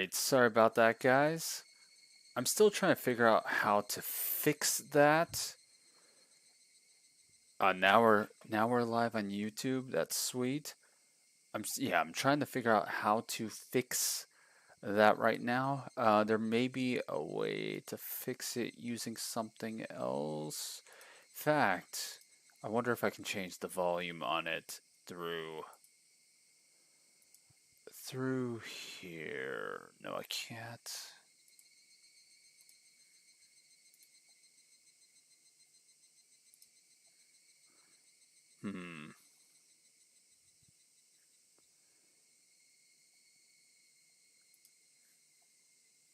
Alright, sorry about that, guys. I'm still trying to figure out how to fix that. Now we're live on YouTube. That's sweet. I'm trying to figure out how to fix that right now. There may be a way to fix it using something else. Fact, I wonder if I can change the volume on it through here. No, I can't. Hmm.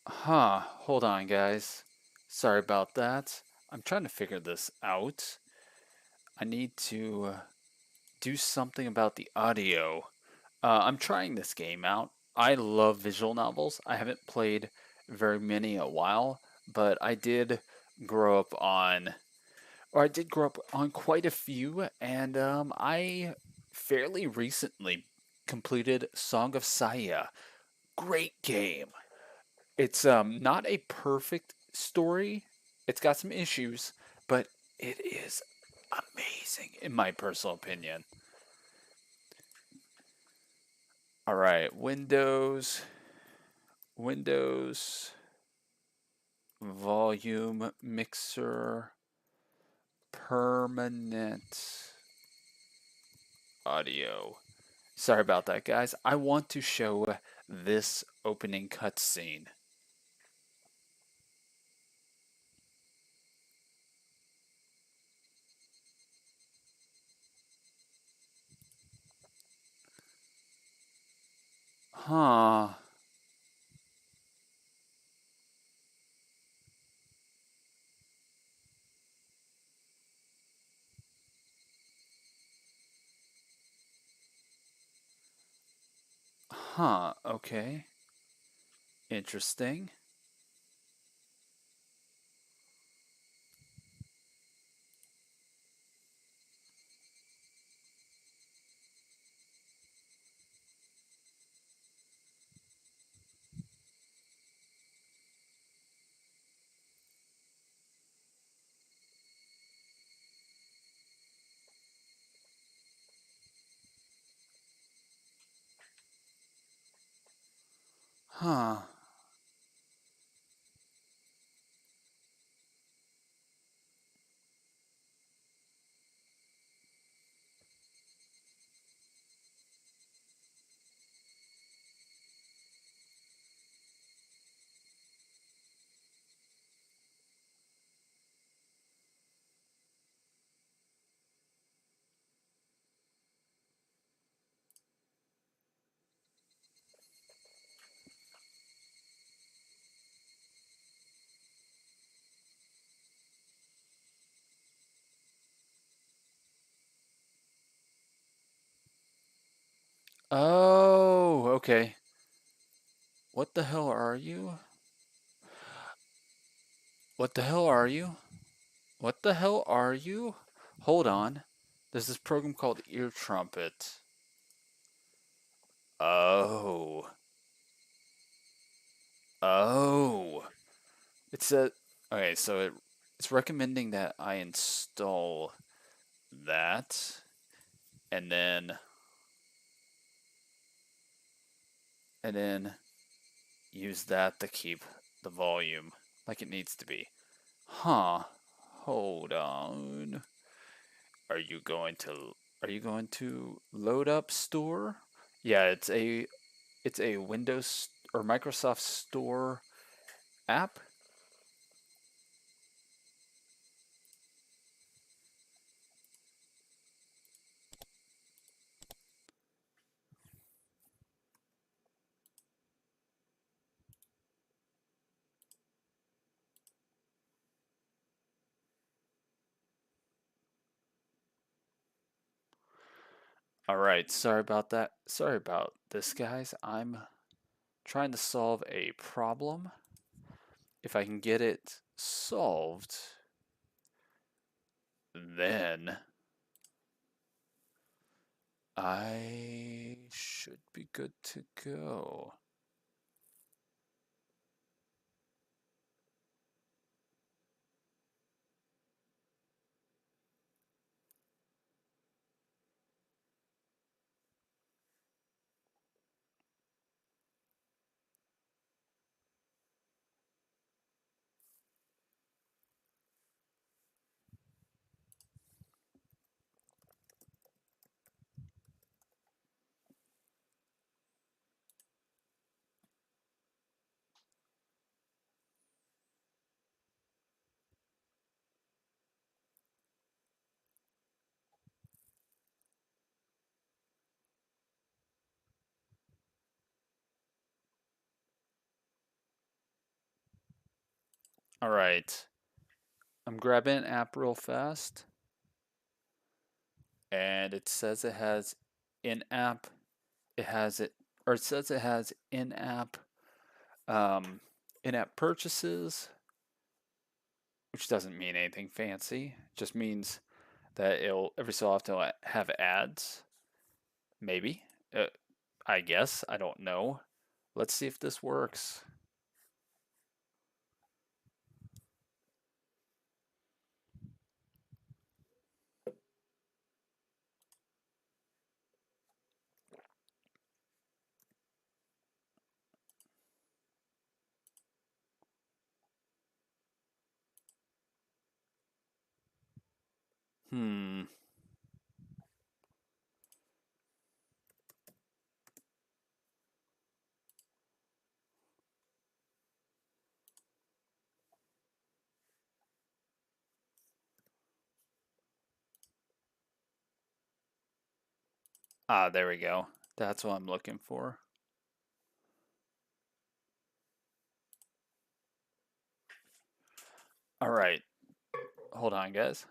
Hold on, guys. Sorry about that. I'm trying to figure this out. I need to do something about the audio. I'm trying this game out. I love visual novels. I haven't played very many in a while, but grow up on, I did grow up on quite a few, and I fairly recently completed Song of Saya. Great game. It's not a perfect story. It's got some issues, but it is amazing in my personal opinion. All right, Windows, volume mixer, permanent audio. Sorry about that, guys. I want to show this opening cutscene. Huh. Huh. Okay. Interesting. Huh. Oh, okay. What the hell are you? What the hell are you? What the hell are you? Hold on. There's this program called Ear Trumpet. Oh. Oh. It's a okay, it's recommending that I install that and then and then use that to keep the volume like it needs to be. Huh. Hold on. Are you going to load up store? Yeah, it's a Windows or Microsoft Store app. All right, sorry about that. Sorry about this, guys. I'm trying to solve a problem. If I can get it solved, then I should be good to go. All right. I'm grabbing an app real fast, and it says it has in-app. It has it, or it says it has um, in-app purchases, which doesn't mean anything fancy. It just means that it'll every so often it'll have ads. Maybe. Uh, I guess. I don't know. Let's see if this works. Hmm. Ah, there we go. That's what I'm looking for. All right. Hold on, guys.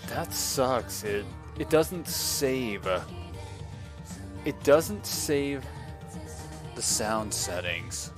That sucks. It doesn't save. It doesn't save the sound settings.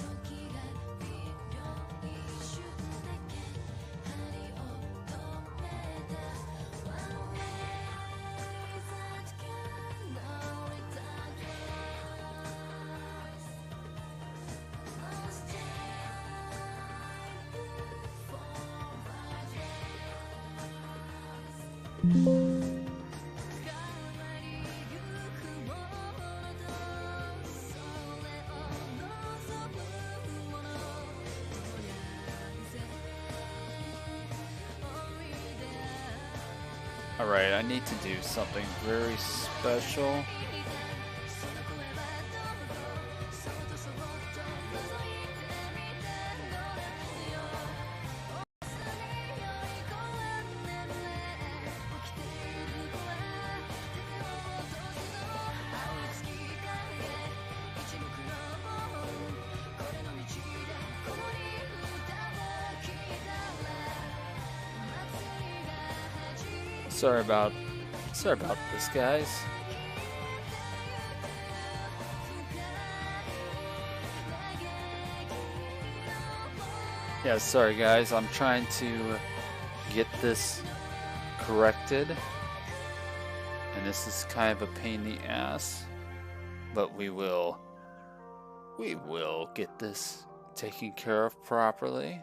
Alright, I need to do something very special. Sorry about this, guys. Yeah, sorry guys. I'm trying to get this corrected. And this is kind of a pain in the ass, but we will get this taken care of properly.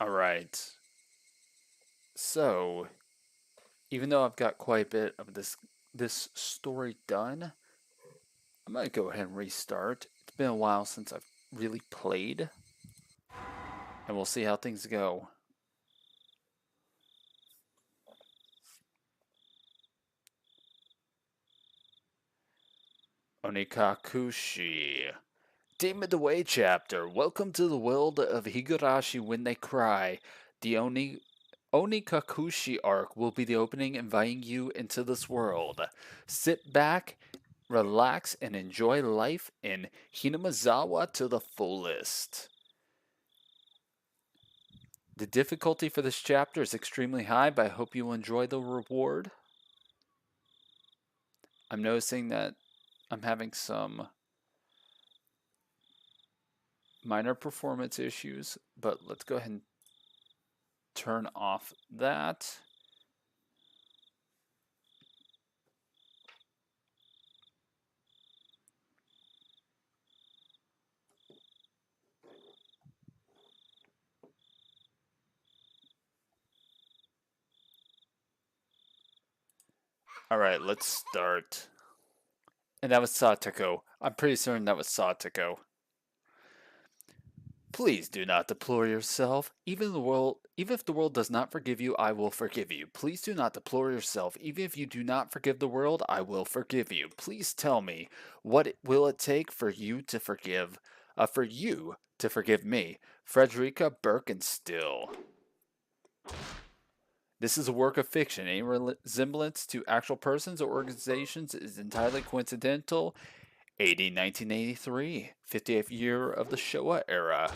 All right. So, even though I've got quite a bit of this story done, I'm gonna go ahead and restart. It's been a while since I've really played, and we'll see how things go. Onikakushi. Demon the Way chapter. Welcome to the world of Higurashi when they cry. The Onikakushi arc will be the opening inviting you into this world. Sit back, relax, and enjoy life in Hinamazawa to the fullest. The difficulty for this chapter is extremely high, but I hope you will enjoy the reward. I'm noticing that I'm having some minor performance issues, but let's go ahead and turn off that. Alright, let's start. And that was Satoko. I'm pretty certain that was Satoko. Please do not deplore yourself. Even if the world does not forgive you, I will forgive you. Please do not deplore yourself. Even if you do not forgive the world, I will forgive you. Please tell me, what will it take for you to forgive me? Frederica Birkenstill. This is a work of fiction. Any resemblance to actual persons or organizations is entirely coincidental. AD 1983, 50th year of the Showa era.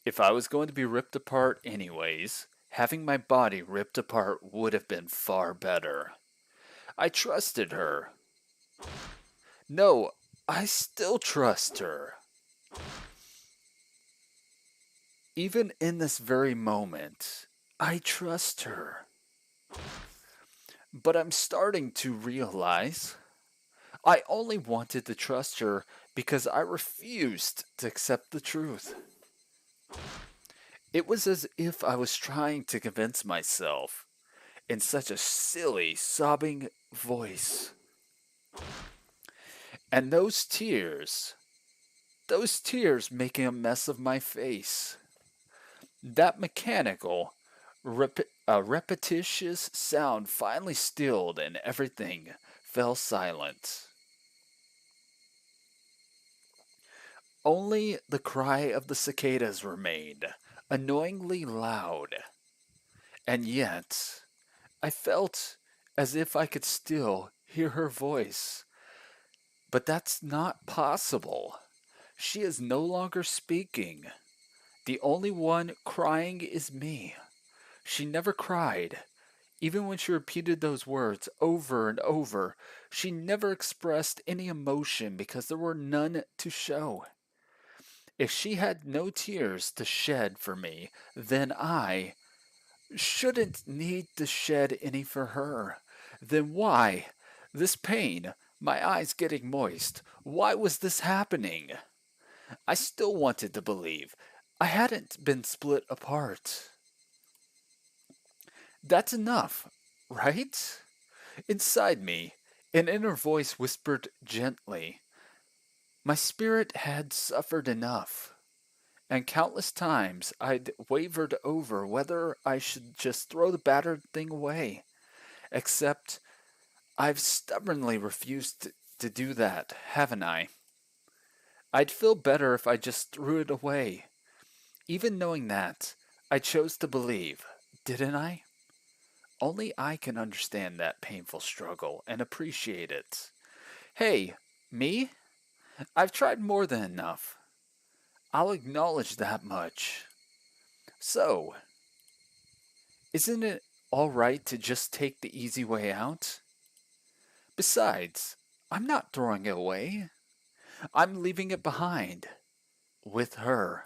If I was going to be ripped apart anyways, having my body ripped apart would have been far better. I trusted her. No, I still trust her. Even in this very moment, I trust her. But I'm starting to realize I only wanted to trust her because I refused to accept the truth. It was as if I was trying to convince myself in such a silly, sobbing voice. And those tears making a mess of my face. That mechanical, repetitious sound finally stilled and everything fell silent. Only the cry of the cicadas remained, annoyingly loud. And yet, I felt as if I could still hear her voice. But that's not possible. She is no longer speaking. The only one crying is me. She never cried. Even when she repeated those words over and over, she never expressed any emotion because there were none to show. If she had no tears to shed for me, then I shouldn't need to shed any for her. Then why? This pain, my eyes getting moist, why was this happening? I still wanted to believe. I hadn't been split apart. That's enough, right? Inside me, an inner voice whispered gently. My spirit had suffered enough, and countless times I'd wavered over whether I should just throw the battered thing away. Except I've stubbornly refused to do that, haven't I? I'd feel better if I just threw it away. Even knowing that, I chose to believe, didn't I? Only I can understand that painful struggle and appreciate it. Hey, me? I've tried more than enough. I'll acknowledge that much. So, isn't it alright to just take the easy way out? Besides, I'm not throwing it away. I'm leaving it behind. With her.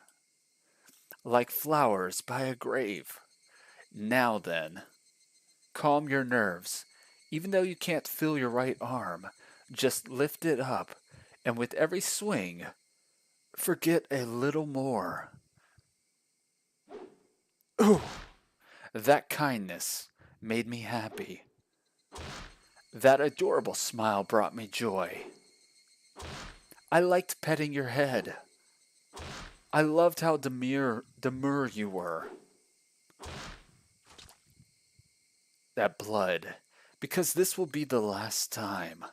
Like flowers by a grave. Now then, calm your nerves. Even though you can't feel your right arm, just lift it up, and with every swing, forget a little more. Ooh, that kindness made me happy. That adorable smile brought me joy. I liked petting your head. I loved how demure you were. That blood, because this will be the last time.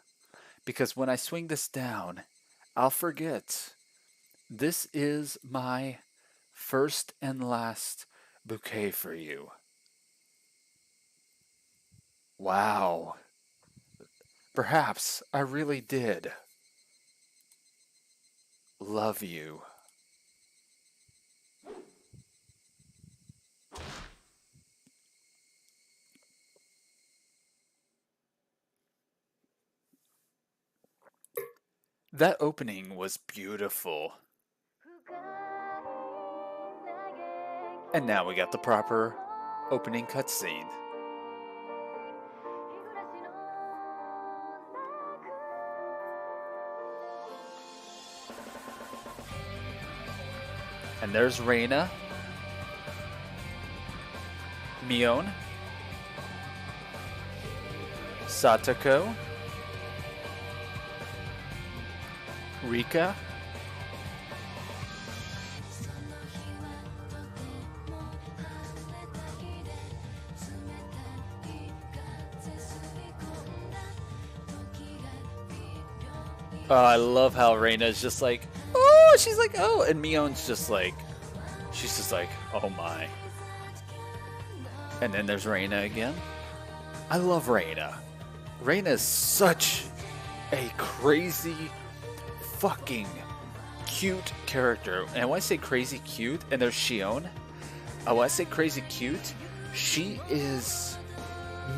because when I swing this down, I'll forget. This is my first and last bouquet for you. Wow. Perhaps I really did love you. That opening was beautiful. And now we got the proper opening cutscene. And there's Reina, Mion, Satoko, Rika, I love how Reina's just like, oh, she's like, oh, and Mion's just like, she's just like, oh my. And then there's Reina again. I love Reina. Reina is such a crazy, fucking cute character. And when I say crazy cute, and there's Shion, when I say crazy cute, she is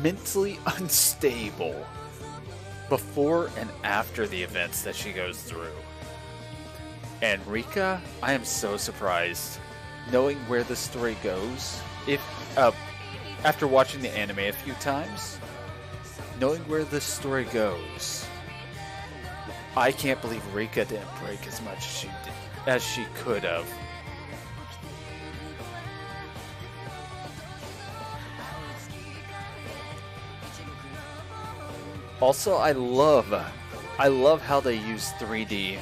mentally unstable before and after the events that she goes through. And Rika, I am so surprised knowing where the story goes. If after watching the anime a few times, knowing where the story goes, I can't believe Rika didn't break as much as she could have. Also, I love how they use 3D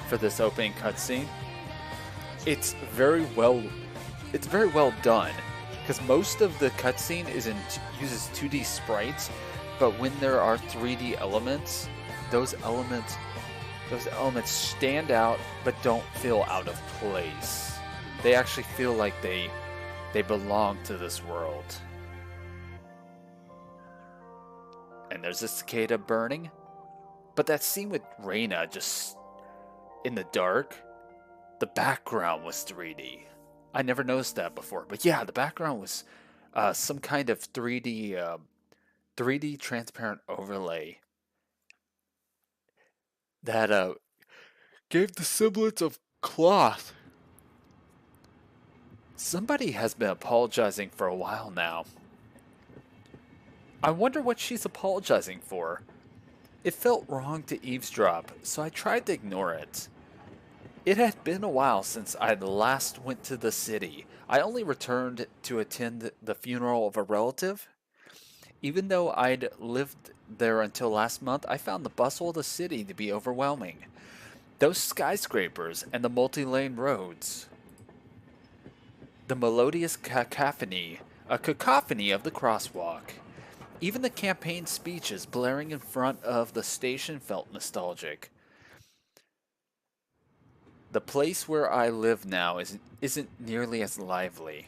for this opening cutscene. It's very well done because most of the cutscene uses 2D sprites, but when there are 3D elements, those elements stand out but don't feel out of place. They actually feel like they belong to this world. And there's a cicada burning. But that scene with Reina just in the dark, the background was 3D. I never noticed that before. But yeah, the background was some kind of 3D transparent overlay that gave the semblance of cloth. Somebody has been apologizing for a while now. I wonder what she's apologizing for. It felt wrong to eavesdrop, so I tried to ignore it. It had been a while since I'd last went to the city. I only returned to attend the funeral of a relative. Even though I'd lived there until last month, I found the bustle of the city to be overwhelming. Those skyscrapers and the multi-lane roads. The melodious cacophony, a cacophony of the crosswalk. Even the campaign speeches blaring in front of the station felt nostalgic. The place where I live now isn't nearly as lively.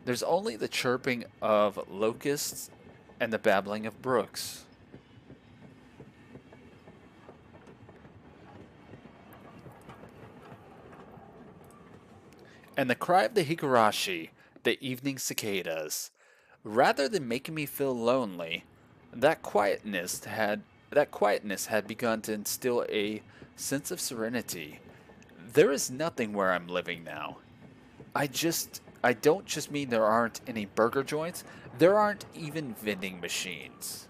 There's only the chirping of locusts and the babbling of brooks. And the cry of the Higurashi, the evening cicadas. Rather than making me feel lonely, that quietness had begun to instill a sense of serenity. There is nothing where I'm living now. I don't just mean there aren't any burger joints, there aren't even vending machines.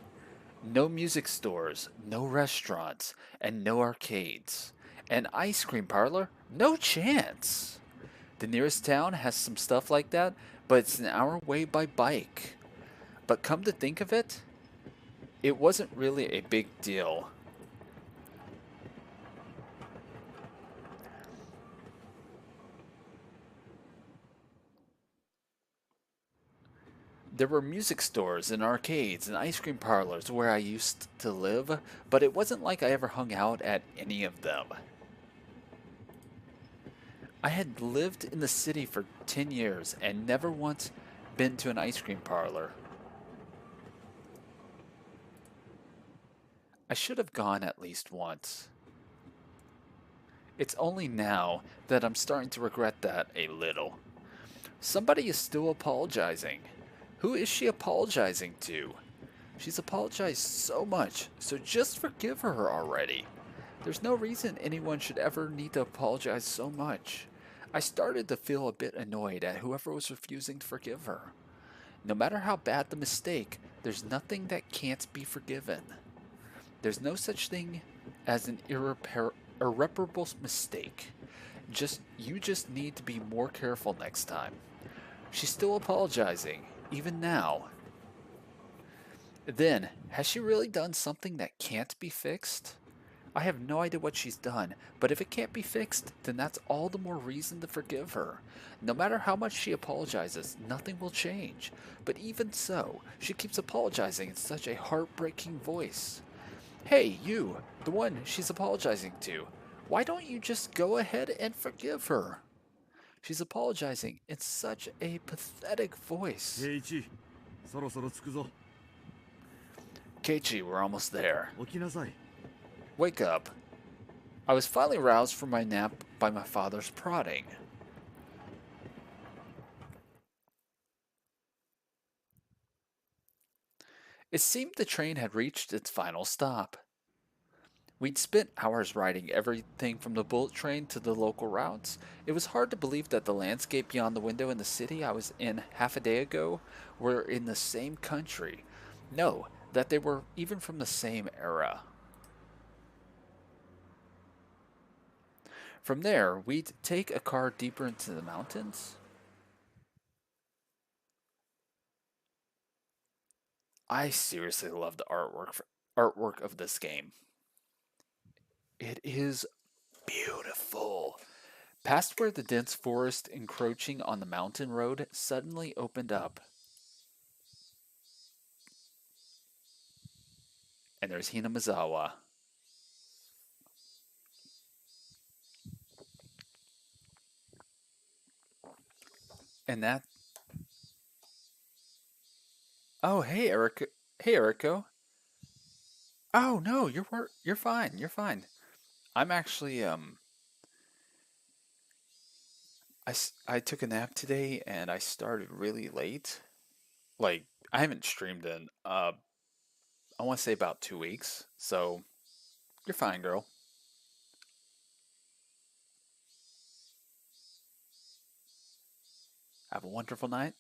No music stores, no restaurants, and no arcades. An ice cream parlor? No chance. The nearest town has some stuff like that, but it's an hour away by bike. But come to think of it, it wasn't really a big deal. There were music stores and arcades and ice cream parlors where I used to live, but it wasn't like I ever hung out at any of them. I had lived in the city for 10 years and never once been to an ice cream parlor. I should have gone at least once. It's only now that I'm starting to regret that a little. Somebody is still apologizing. Who is she apologizing to? She's apologized so much, so just forgive her already. There's no reason anyone should ever need to apologize so much. I started to feel a bit annoyed at whoever was refusing to forgive her. No matter how bad the mistake, there's nothing that can't be forgiven. There's no such thing as an irreparable mistake. You just need to be more careful next time. She's still apologizing, even now. Then, has she really done something that can't be fixed? I have no idea what she's done, but if it can't be fixed, then that's all the more reason to forgive her. No matter how much she apologizes, nothing will change. But even so, she keeps apologizing in such a heartbreaking voice. Hey, you, the one she's apologizing to, why don't you just go ahead and forgive her? She's apologizing in such a pathetic voice. Keiichi, そろそろ着くぞ。Keiichi, we're almost there. 起きなさい。Wake up. I was finally roused from my nap by my father's prodding. It seemed the train had reached its final stop. We'd spent hours riding everything from the bullet train to the local routes. It was hard to believe that the landscape beyond the window in the city I was in half a day ago were in the same country. No, that they were even from the same era. From there, we'd take a car deeper into the mountains. I seriously love the artwork of this game. It is beautiful. Past where the dense forest encroaching on the mountain road suddenly opened up. And there's Hinamizawa. And that... Oh, hey, Eric. Hey, Eriko. Oh, no, you're fine. You're fine. I'm actually, I took a nap today and I started really late. Like, I haven't streamed in, I want to say about 2 weeks. So, you're fine, girl. Have a wonderful night.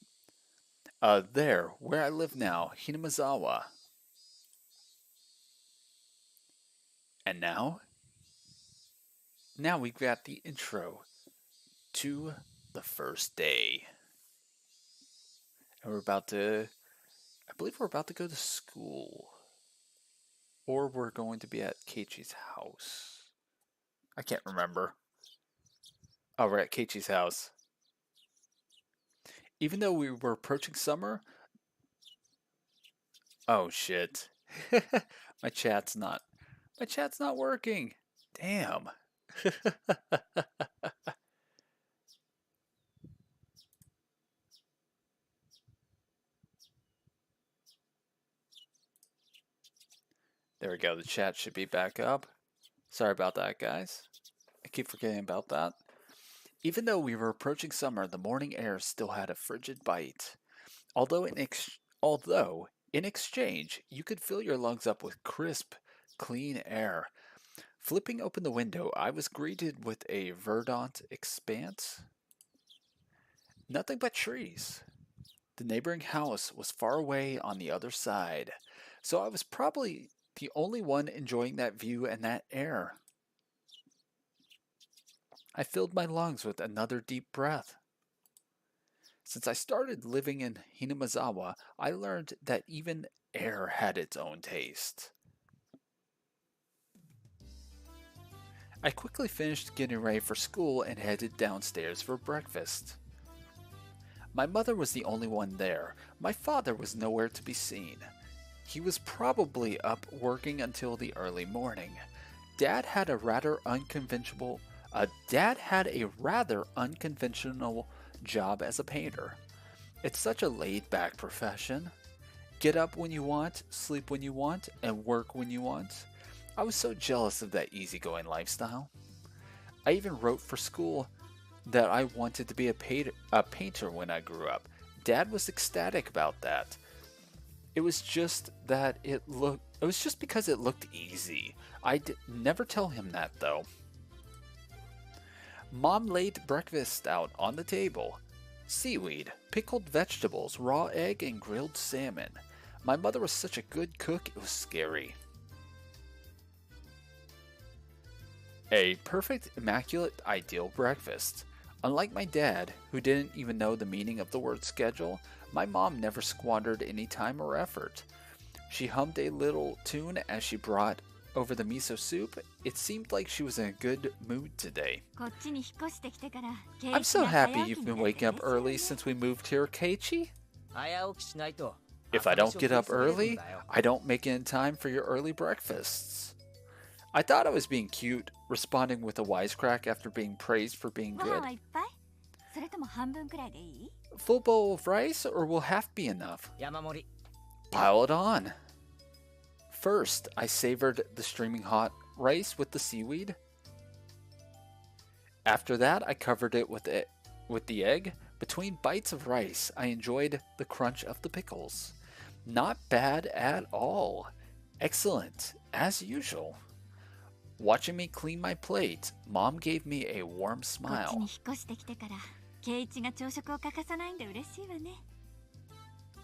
There, where I live now, Hinamizawa. And now? Now we've got the intro to the first day. And I believe we're about to go to school. Or we're going to be at Keiichi's house. I can't remember. Oh, we're at Keiichi's house. Even though we were approaching summer... Oh, shit. My chat's not working. Damn. There we go. The chat should be back up. Sorry about that, guys. I keep forgetting about that. Even though we were approaching summer, the morning air still had a frigid bite. Although in exchange, you could fill your lungs up with crisp, clean air. Flipping open the window, I was greeted with a verdant expanse. Nothing but trees. The neighboring house was far away on the other side, so I was probably the only one enjoying that view and that air. I filled my lungs with another deep breath. Since I started living in Hinamizawa, I learned that even air had its own taste. I quickly finished getting ready for school and headed downstairs for breakfast. My mother was the only one there. My father was nowhere to be seen. He was probably up working until the early morning. Dad had a rather unconventional job as a painter. It's such a laid-back profession. Get up when you want, sleep when you want, and work when you want. I was so jealous of that easygoing lifestyle. I even wrote for school that I wanted to be a painter when I grew up. Dad was ecstatic about that. It was just because it looked easy. I'd never tell him that though. Mom laid breakfast out on the table. Seaweed, pickled vegetables, raw egg, and grilled salmon. My mother was such a good cook, it was scary. A perfect, immaculate, ideal breakfast. Unlike my dad, who didn't even know the meaning of the word schedule, my mom never squandered any time or effort. She hummed a little tune as she brought over the miso soup. It seemed like she was in a good mood today. I'm so happy you've been waking up early since we moved here, Keiichi. If I don't get up early, I don't make it in time for your early breakfasts. I thought I was being cute, responding with a wisecrack after being praised for being good. Full bowl of rice, or will half be enough? Pile it on. First, I savored the steaming hot rice with the seaweed. After that, I covered it with the egg. Between bites of rice, I enjoyed the crunch of the pickles. Not bad at all. Excellent, as usual. Watching me clean my plate, Mom gave me a warm smile.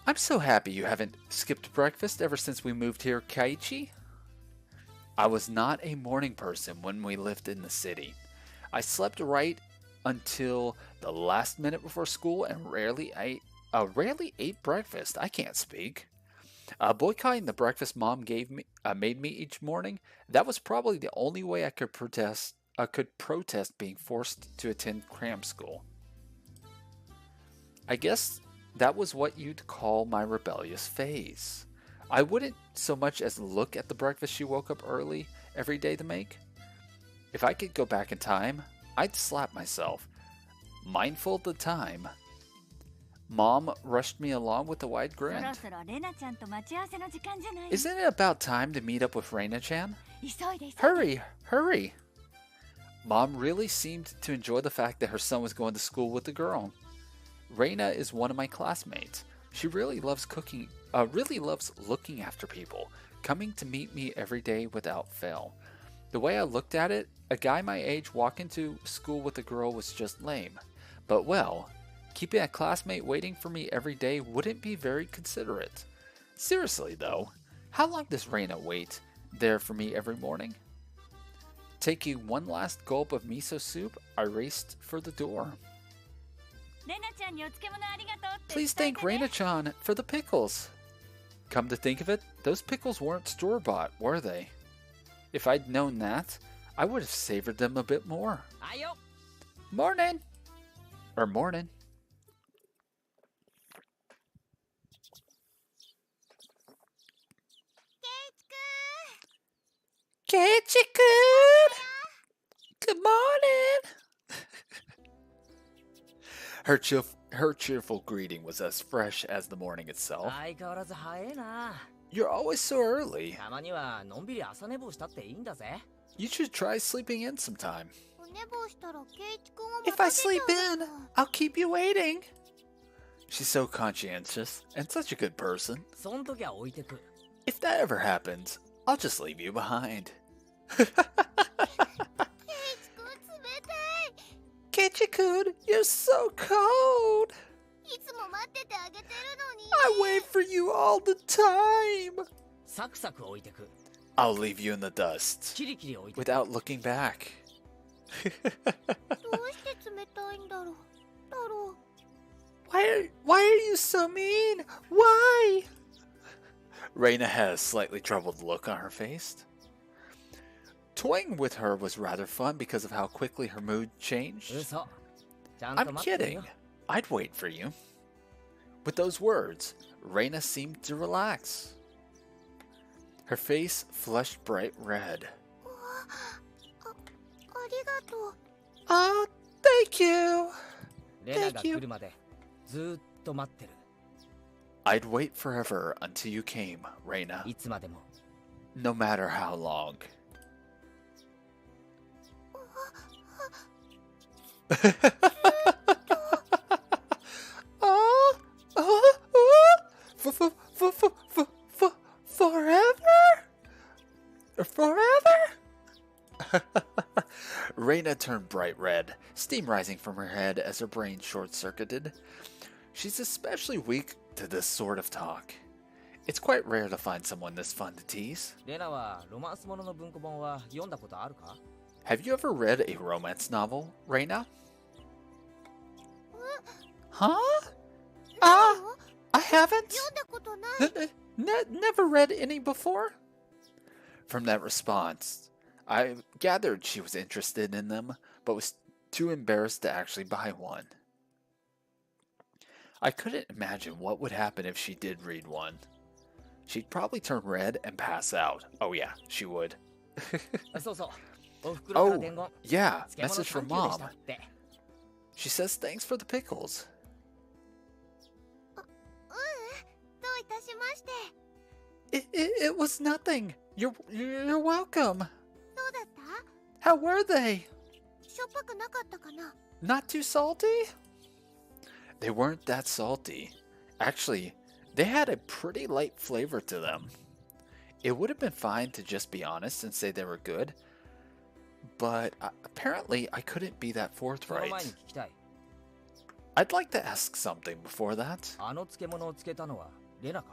I'm so happy you haven't skipped breakfast ever since we moved here, Keiichi. I was not a morning person when we lived in the city. I slept right until the last minute before school and rarely ate breakfast. I can't speak. Boycotting the breakfast Mom made me each morning, that was probably the only way I could protest being forced to attend cram school. I guess that was what you'd call my rebellious phase. I wouldn't so much as look at the breakfast she woke up early every day to make. If I could go back in time, I'd slap myself. Mindful of the time, Mom rushed me along with a wide grin. Isn't it about time to meet up with Reina-chan? Hurry, hurry! Mom really seemed to enjoy the fact that her son was going to school with a girl. Reina is one of my classmates. She really loves looking after people, coming to meet me every day without fail. The way I looked at it, a guy my age walking to school with a girl was just lame. But well, keeping a classmate waiting for me every day wouldn't be very considerate. Seriously though, how long does Reina wait there for me every morning? Taking one last gulp of miso soup, I raced for the door. Please thank Reina-chan for the pickles. Come to think of it, those pickles weren't store-bought, were they? If I'd known that, I would have savored them a bit more. Morning! Or morning. Keiichi-kun! Good morning! Her cheerful greeting was as fresh as the morning itself. You're always so early. You should try sleeping in sometime. If I sleep in, I'll keep you waiting. She's so conscientious and such a good person. If that ever happens, I'll just leave you behind. Keiichi-kun, you're so cold. I wait for you all the time. I'll leave you in the dust without looking back. Why are you so mean? Why? Reina had a slightly troubled look on her face. Toying with her was rather fun because of how quickly her mood changed. I'm kidding. I'd wait for you. With those words, Reina seemed to relax. Her face flushed bright red. ありがとう。 Oh, thank you. レナが Thank you. 来るまでずーっと待ってる。 I'd wait forever until you came, Reina. いつまでも。 No matter how long. Forever? Forever? Reina turned bright red, steam rising from her head as her brain short-circuited. She's especially weak to this sort of talk. It's quite rare to find someone this fun to tease. レナはロマンスものの文庫本は読んだことあるか？ Have you ever read a romance novel, Reina? Huh? I haven't. 読んだことない。 Never read any before? From that response, I gathered she was interested in them, but was too embarrassed to actually buy one. I couldn't imagine what would happen if she did read one. She'd probably turn red and pass out. Oh yeah, she would. そうそう。おふくろから Oh, 伝言。 yeah, 漬物 message サン from キューでし mom. たって。 She says thanks for the pickles. どういたしまして。 It was nothing. You're welcome. どうだった？ How were they? しょっぱくなかったかな？ Not too salty? They weren't that salty. Actually, they had a pretty light flavor to them. It would have been fine to just be honest and say they were good, but apparently I couldn't be that その forthright. 前に聞きたい。 I'd like to ask something before that. あの漬物を漬けたのはレナか？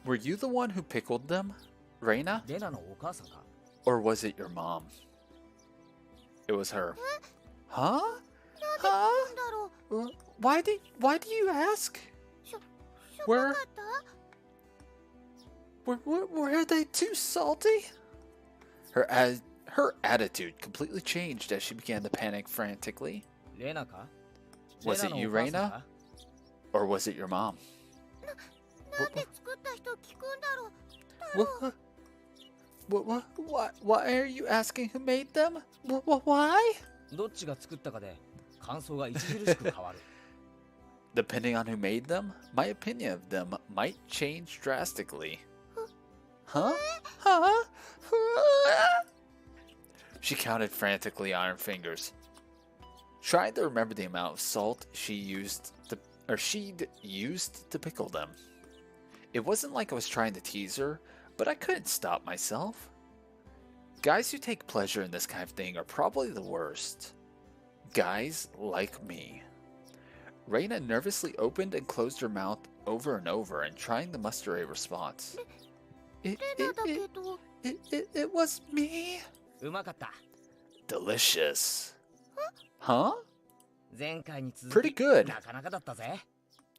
Were you the one who pickled them, Reina? レナのお母さんか？ Or was it your mom? It was her. Huh? なんでなんだろう。 Why do you ask? しょっぱかった？ Were they too salty? Her attitude completely changed as she began to panic frantically. レナか？ Was レ it ナの you, お母さん Reina? か？ Or was it your mom? なんで作った人聞くんだろう。 Why are you asking who made them? Why? どっちが作ったかで感想が著しく変わる。 Depending on who made them, my opinion of them might change drastically. Huh? She counted frantically on her fingers, trying to remember the amount of salt she'd used to pickle them. It wasn't like I was trying to tease her, but I couldn't stop myself. Guys who take pleasure in this kind of thing are probably the worst. Guys like me. Reina nervously opened and closed her mouth over and over and trying to muster a response. It レナだけど。 was me. うまかった。 Delicious. Huh? 前回に続 Pretty き good. なかなかだったぜ。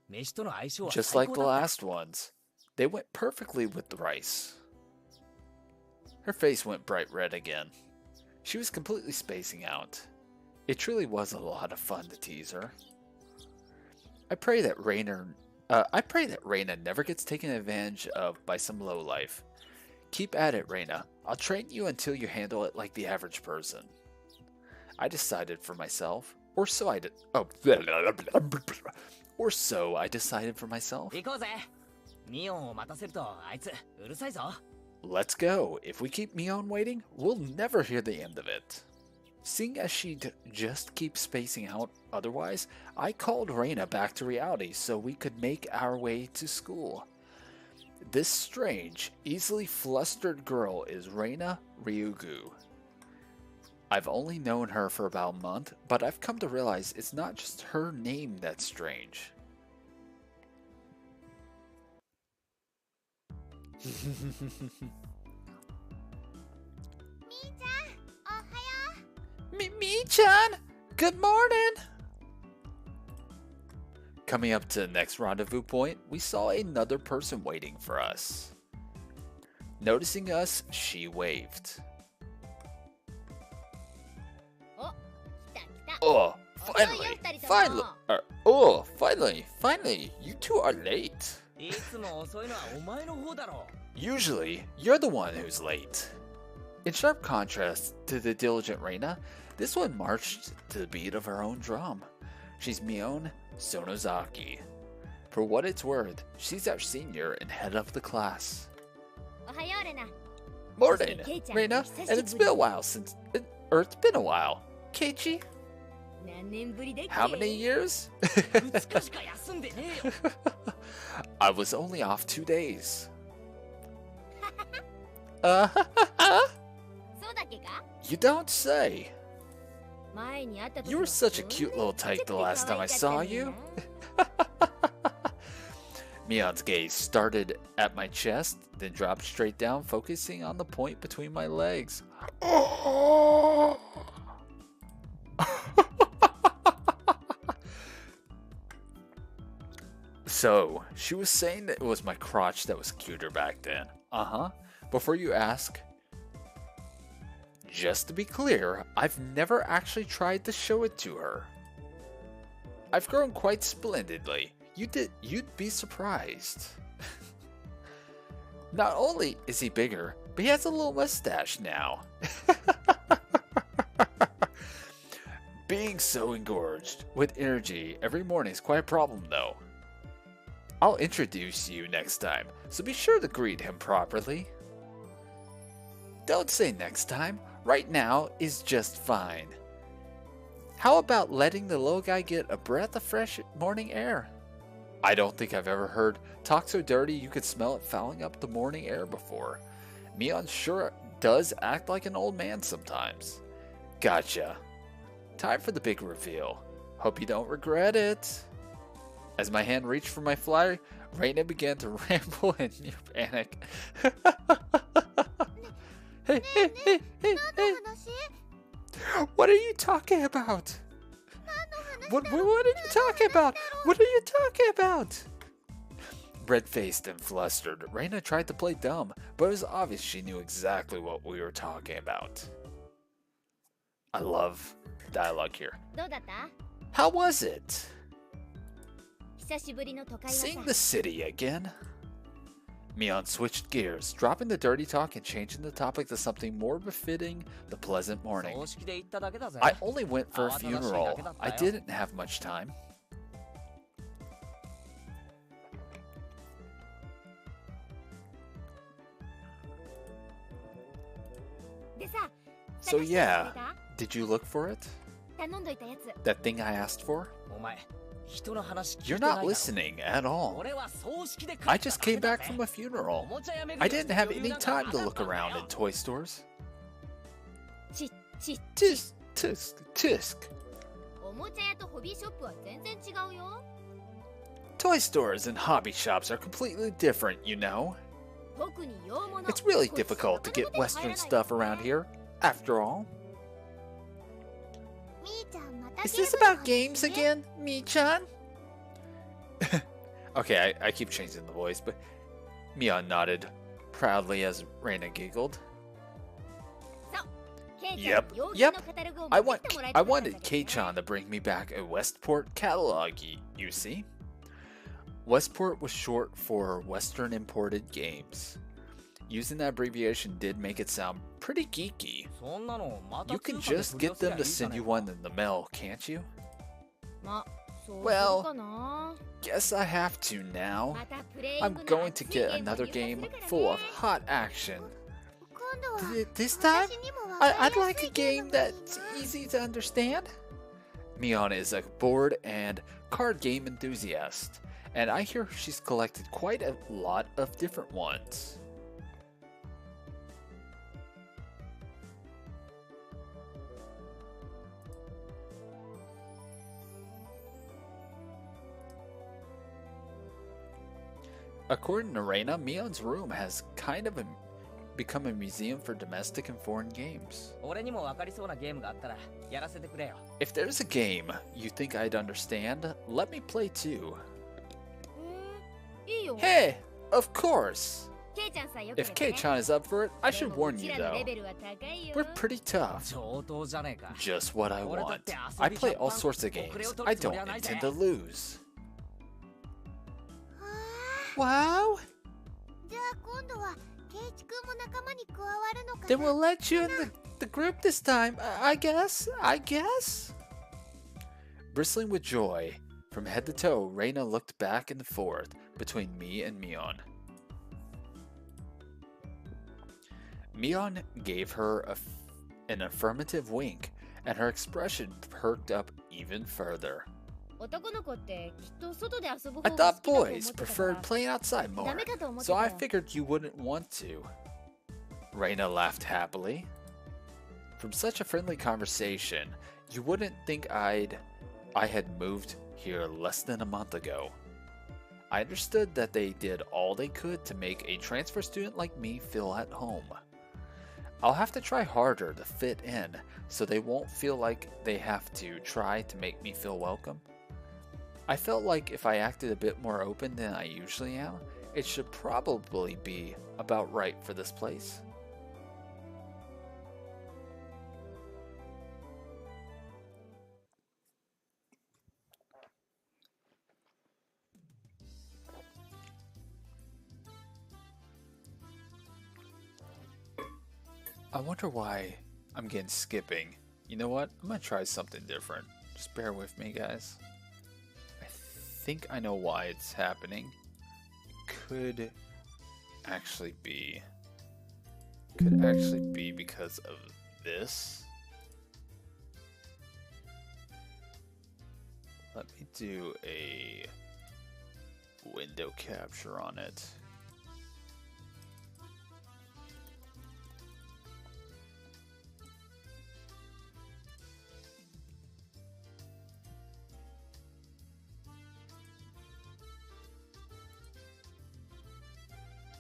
飯との相性は Just 最 like 高 the だった。 last ones. They went perfectly with the rice. Her face went bright red again. She was completely spacing out. It truly was a lot of fun to tease her. I pray that Reina never gets taken advantage of by some lowlife. Keep at it, Reina. I'll train you until you handle it like the average person. I decided for myself, or so I decided for myself. 行こうぜ。ミオンを待たせるとあいつうるさいぞ。 Let's go. If we keep Mion waiting, we'll never hear the end of it. Seeing as she'd just keep spacing out otherwise, I called Reina back to reality so we could make our way to school. This strange, easily flustered girl is Reina Ryugu. I've only known her for about a month, but I've come to realize it's not just her name that's strange. みーちゃん、おはよ Mi-chan! Good morning! Coming up to the next rendezvous point, we saw another person waiting for us. Noticing us, she waved. う。お、来た来た。 Oh, 遅いよ finally! 二人とも。Finally, finally, you two are late. いつも遅いのはお前の方だろ。 Usually, you're the one who's late. In sharp contrast to the diligent Reina, this one marched to the beat of her own drum. She's Mion Sonozaki. For what it's worth, she's our senior and head of the class. おはようレナ。 Morning, Reina, and it's been a while it's been a while. Keiichi, 何年ぶりだっけ how many years? 2日しか休んでねえよ。 I was only off 2 days. そうだっけか You don't say. 前に会った時 You were such a cute little tyke the last time I saw you. Mion's gaze started at my chest, then dropped straight down, focusing on the point between my legs. So, she was saying that it was my crotch that was cuter back then. Uh-huh. Before you ask, just to be clear, I've never actually tried to show it to her. I've grown quite splendidly. You'd be surprised. Not only is he bigger, but he has a little mustache now. Being so engorged with energy every morning is quite a problem though. I'll introduce you next time, so be sure to greet him properly. Don't say next time. Right now is just fine. How about letting the little guy get a breath of fresh morning air? I don't think I've ever heard talk so dirty you could smell it fouling up the morning air before. Mion sure does act like an old man sometimes. Gotcha. Time for the big reveal. Hope you don't regret it. As my hand reached for my flyer, Reina began to ramble in near panic. Hey, hey, hey, hey, 何 hey. の話 What are you talking about? What are you talking about? What are you talking about? Red-faced and flustered, Reina tried to play dumb, but it was obvious she knew exactly what we were talking about. I love dialogue here. どうだった How was it? 久しぶりの都会はさ Seeing the city again? Mion switched gears, dropping the dirty talk and changing the topic to something more befitting the pleasant morning. 葬式で行っただけだぜ。 I only went for a funeral. I didn't have much time. So yeah, did you look for it? 頼んどいたやつ That thing I asked for? お前、人の話聞いて You're ないだ not ろ。 listening at all. 俺は葬式で帰った I だけ just came だ back ぜ。 from a funeral. おもちゃ屋巡り I をして didn't have 余裕 any なんか time な to かっ look たんだ around よ in toy stores. ち Tisk, tisk, tisk. おもちゃ屋とホビーショップは全然違うよ Toy stores and hobby shops are completely different, you know. 特に洋物 It's really こっち difficult to get 他のこと Western に入らない stuff around here, after all. みーちゃんまた Is ゲー this ムの about games 話 again, Mi-chan? Okay, I keep changing the voice, but Mion nodded proudly as Reina giggled. ケイちゃん Yep, 洋 yep. 品のカタログを I 持ってきてもらえ I たからだ wanted けどね Kei-chan to bring me back a Westport catalog, you see? Westport was short for Western Imported Games. Using that abbreviation did make it sound pretty geeky. そんなのまた You can 通貨で just 取り get 寄せりゃ them い to いじゃ send ね you えか one in the mail, can't you? まそうする Well, かな Guess I have to now. またプレイン I'm グの going 熱 to い get ゲームを another 入荷 game するからね full of hot action. 今度は This time, 私にもわかり I'd や like す a いゲー game ムがいい that's な easy to understand. Mion is a board and card game enthusiast, and I hear she's collected quite a lot of different ones. According to Reina, Mion's room has kind of become a museum for domestic and foreign games. 俺にも分かりそうなゲームがあったらやらせてくれよ。 If there's a game you think I'd understand, let me play too. いいよ Hey, of course. If Kei-chan is up for it, I should warn you though. We're pretty tough. 上等じゃねえか Just what I want. I play all sorts of games. I don't intend to lose. わ Wow! あ、じゃあ今度はケイチ君も仲間に加わるのか Then な we'll let you in the group this time, I guess. Bristling with joy, from head to toe, Reina looked back and forth between me and Mion. Mion gave her an affirmative wink, and her expression perked up even further. 男の子ってきっと外で遊ぶ I 方が thought 好きだと思って boys たか preferred ら playing outside more, ダメかと思って so た I よ figured you wouldn't want to. Reina laughed happily. From such a friendly conversation, you wouldn't think I had moved here less than a month ago. I understood that they did all they could to make a transfer student like me feel at home. I'll have to try harder to fit in so they won't feel like they have to try to make me feel welcome. I felt like if I acted a bit more open than I usually am, it should probably be about right for this place. I wonder why I'm getting skipping. You know what? I'm gonna try something different. Just bear with me, guys. I think I know why it's happening. Could actually be because of this. Let me do a window capture on it.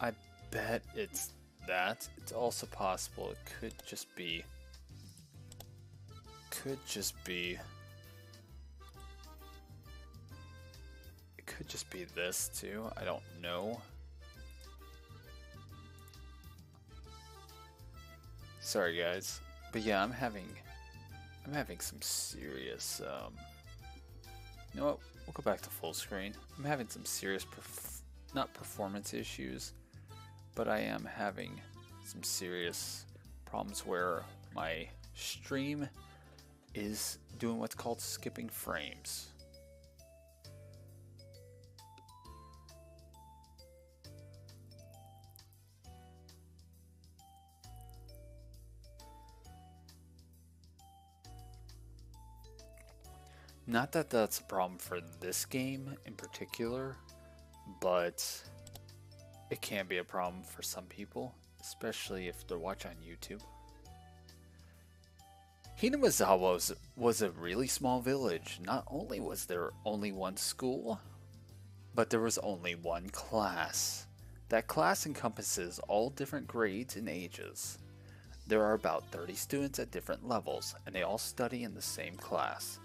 I bet it's that. It's also possible it could just be it could just be this too. I don't know. Sorry guys. But yeah, I'm having some serious you know what? We'll go back to full screen. I'm having some serious not performance issues, but I am having some serious problems where my stream is doing what's called skipping frames. Not that that's a problem for this game in particular, but it can be a problem for some people, especially if they're watching on YouTube. Hinamizawa was a really small village. Not only was there only one school, but there was only one class. That class encompasses all different grades and ages. There are about 30 students at different levels, and they all study in the same class.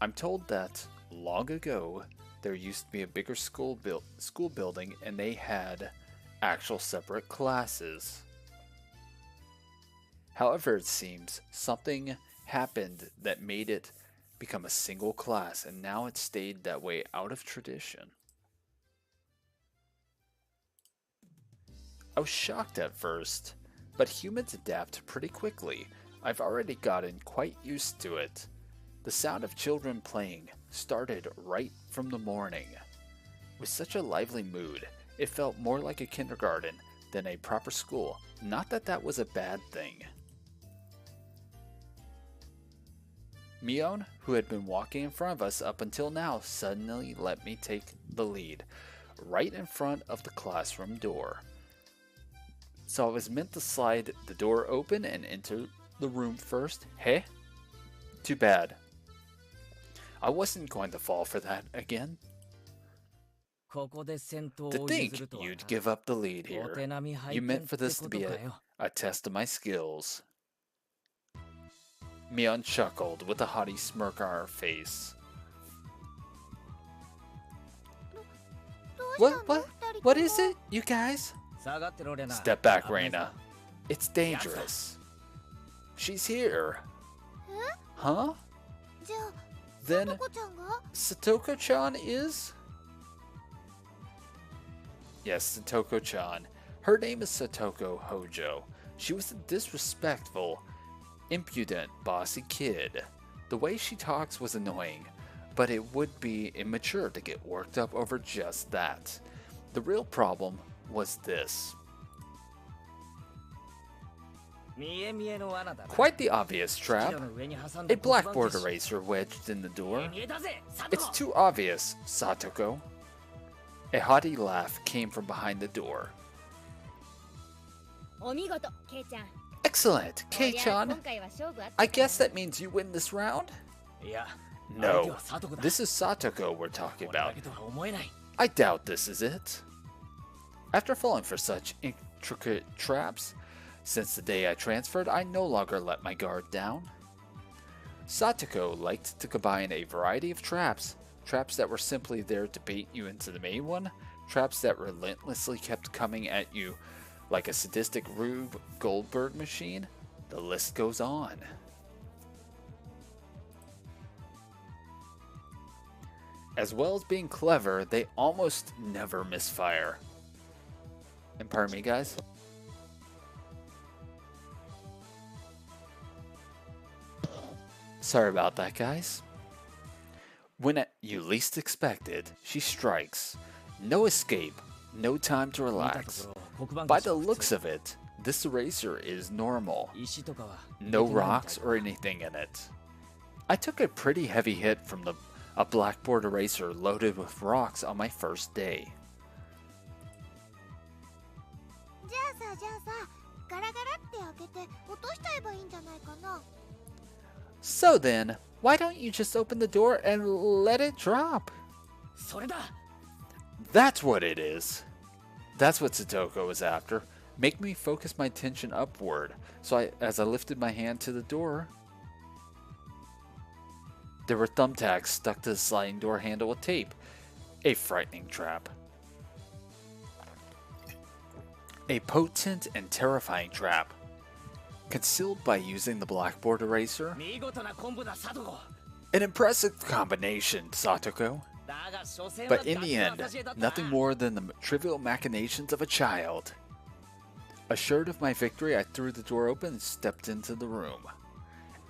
I'm told that long ago, there used to be a bigger school building, and they had actual separate classes. However, it seems something happened that made it become a single class, and now it's stayed that way out of tradition. I was shocked at first, but humans adapt pretty quickly. I've already gotten quite used to it. The sound of children playing started right from the morning. With such a lively mood, it felt more like a kindergarten than a proper school. Not that that was a bad thing. Mion, who had been walking in front of us up until now, suddenly let me take the lead, right in front of the classroom door. So I was meant to slide the door open and enter the room first. Hey? Too bad. I wasn't going to fall for that again. ここで先頭 To を譲 think るとは you'd give up the lead お here. 手並み拝 You 見 meant っ for て this こ to と be か a よ test of my skills. Mion chuckled with a haughty smirk on her face. どうしたの What 二人とも What is it, you guys? Step back, Reina. It's dangerous. She's here. え Huh? じゃあ Then トコちゃんが Satoko-chan is? Yes, Satoko-chan. Her name is Satoko Hojo. She was a disrespectful, impudent, bossy kid. The way she talks was annoying, but it would be immature to get worked up over just that. The real problem was this. Quite the obvious trap. A blackboard eraser wedged in the door. It's too obvious, Satoko. A haughty laugh came from behind the door. お見事ケイちゃん Excellent, おりゃ Kei-chan. 今回は勝負あった I guess that means you win this round? いや No, this is Satoko we're talking 俺だ about. けとは思えない I doubt this is it. After falling for such intricate traps, since the day I transferred, I no longer let my guard down. Satoko liked to combine a variety of traps, traps that were simply there to bait you into the main one, traps that relentlessly kept coming at you like a sadistic Rube Goldberg machine. The list goes on. As well as being clever, they almost never misfire. And pardon me, guys. Sorry about that, guys. When you least expect it, she strikes. No escape, no time to 見たと relax. ころ黒板 By 消し the は普 looks 通 of it, this eraser is normal. 石とかは No 入れてないみたい rocks だ or anything in it. I took a pretty heavy hit from a blackboard eraser loaded with rocks on my first day. じゃあさガラガラって開けて落としちゃえばいいんじゃないかな So then, why don't you just open the door and let it drop? それだ That's what it is. That's what Satoko was after. Make me focus my attention upward. So as I lifted my hand to the door, there were thumbtacks stuck to the sliding door handle with tape. A frightening trap. A potent and terrifying trap. Concealed by using the blackboard eraser. 見事なコンボだサトコ An impressive combination, Satoko. だが所詮は But in the ガキ end, の私だったな nothing more than the trivial machinations of a child. Assured of my victory, I threw the door open and stepped into the room.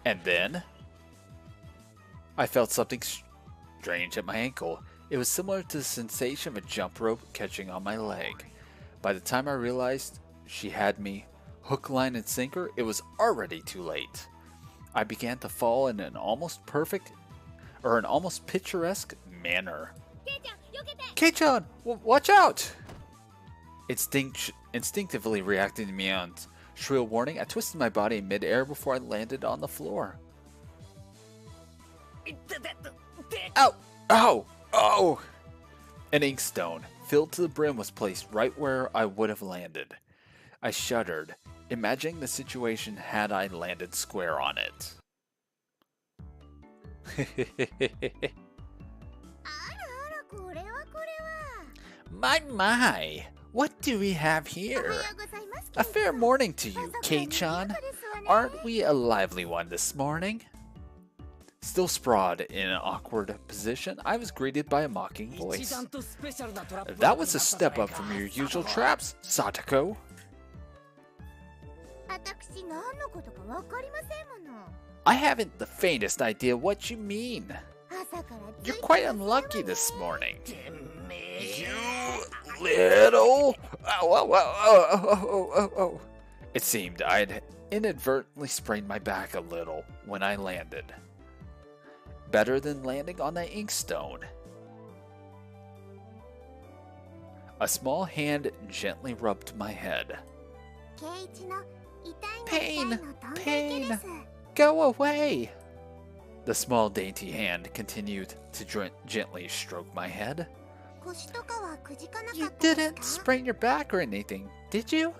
And then, I felt something strange at my ankle. It was similar to the sensation of a jump rope catching on my leg. By the time I realized she had me hook, line, and sinker, it was already too late. I began to fall in an almost picturesque manner. ケイちゃん避けて Kei-chan, watch out! Instinctively reacting to Mion's shrill warning, I twisted my body in midair before I landed on the floor. いっててて Ow! Oh! Oh! An inkstone, filled to the brim, was placed right where I would have landed. I shuddered, imagining the situation had I landed square on it. あらこれは My! What do we have お here? はようございます A fair morning to you, 家族が賑 Kei-chan. やかですわね Aren't we a lively one this morning? Still sprawled in an awkward position, I was greeted by a mocking 一 voice. 段とスペシャルなトラップ That was a step up from your usual traps, Satoko. 私が何のことかわかりませんもの I haven't the faintest idea what you mean. 朝からず You're いぶん quite unlucky this morning. てめえ You little... Oh. It seemed I'd inadvertently sprained my back a little when I landed. Better than landing on that inkstone. A small hand gently rubbed my head. ケイイチの痛いの Pain, 痛いの飛んでけです Go away! The small dainty hand continued to gently stroke my head. 腰とかはくじかなか You ったで didn't すか sprain your back or anything, did you? こ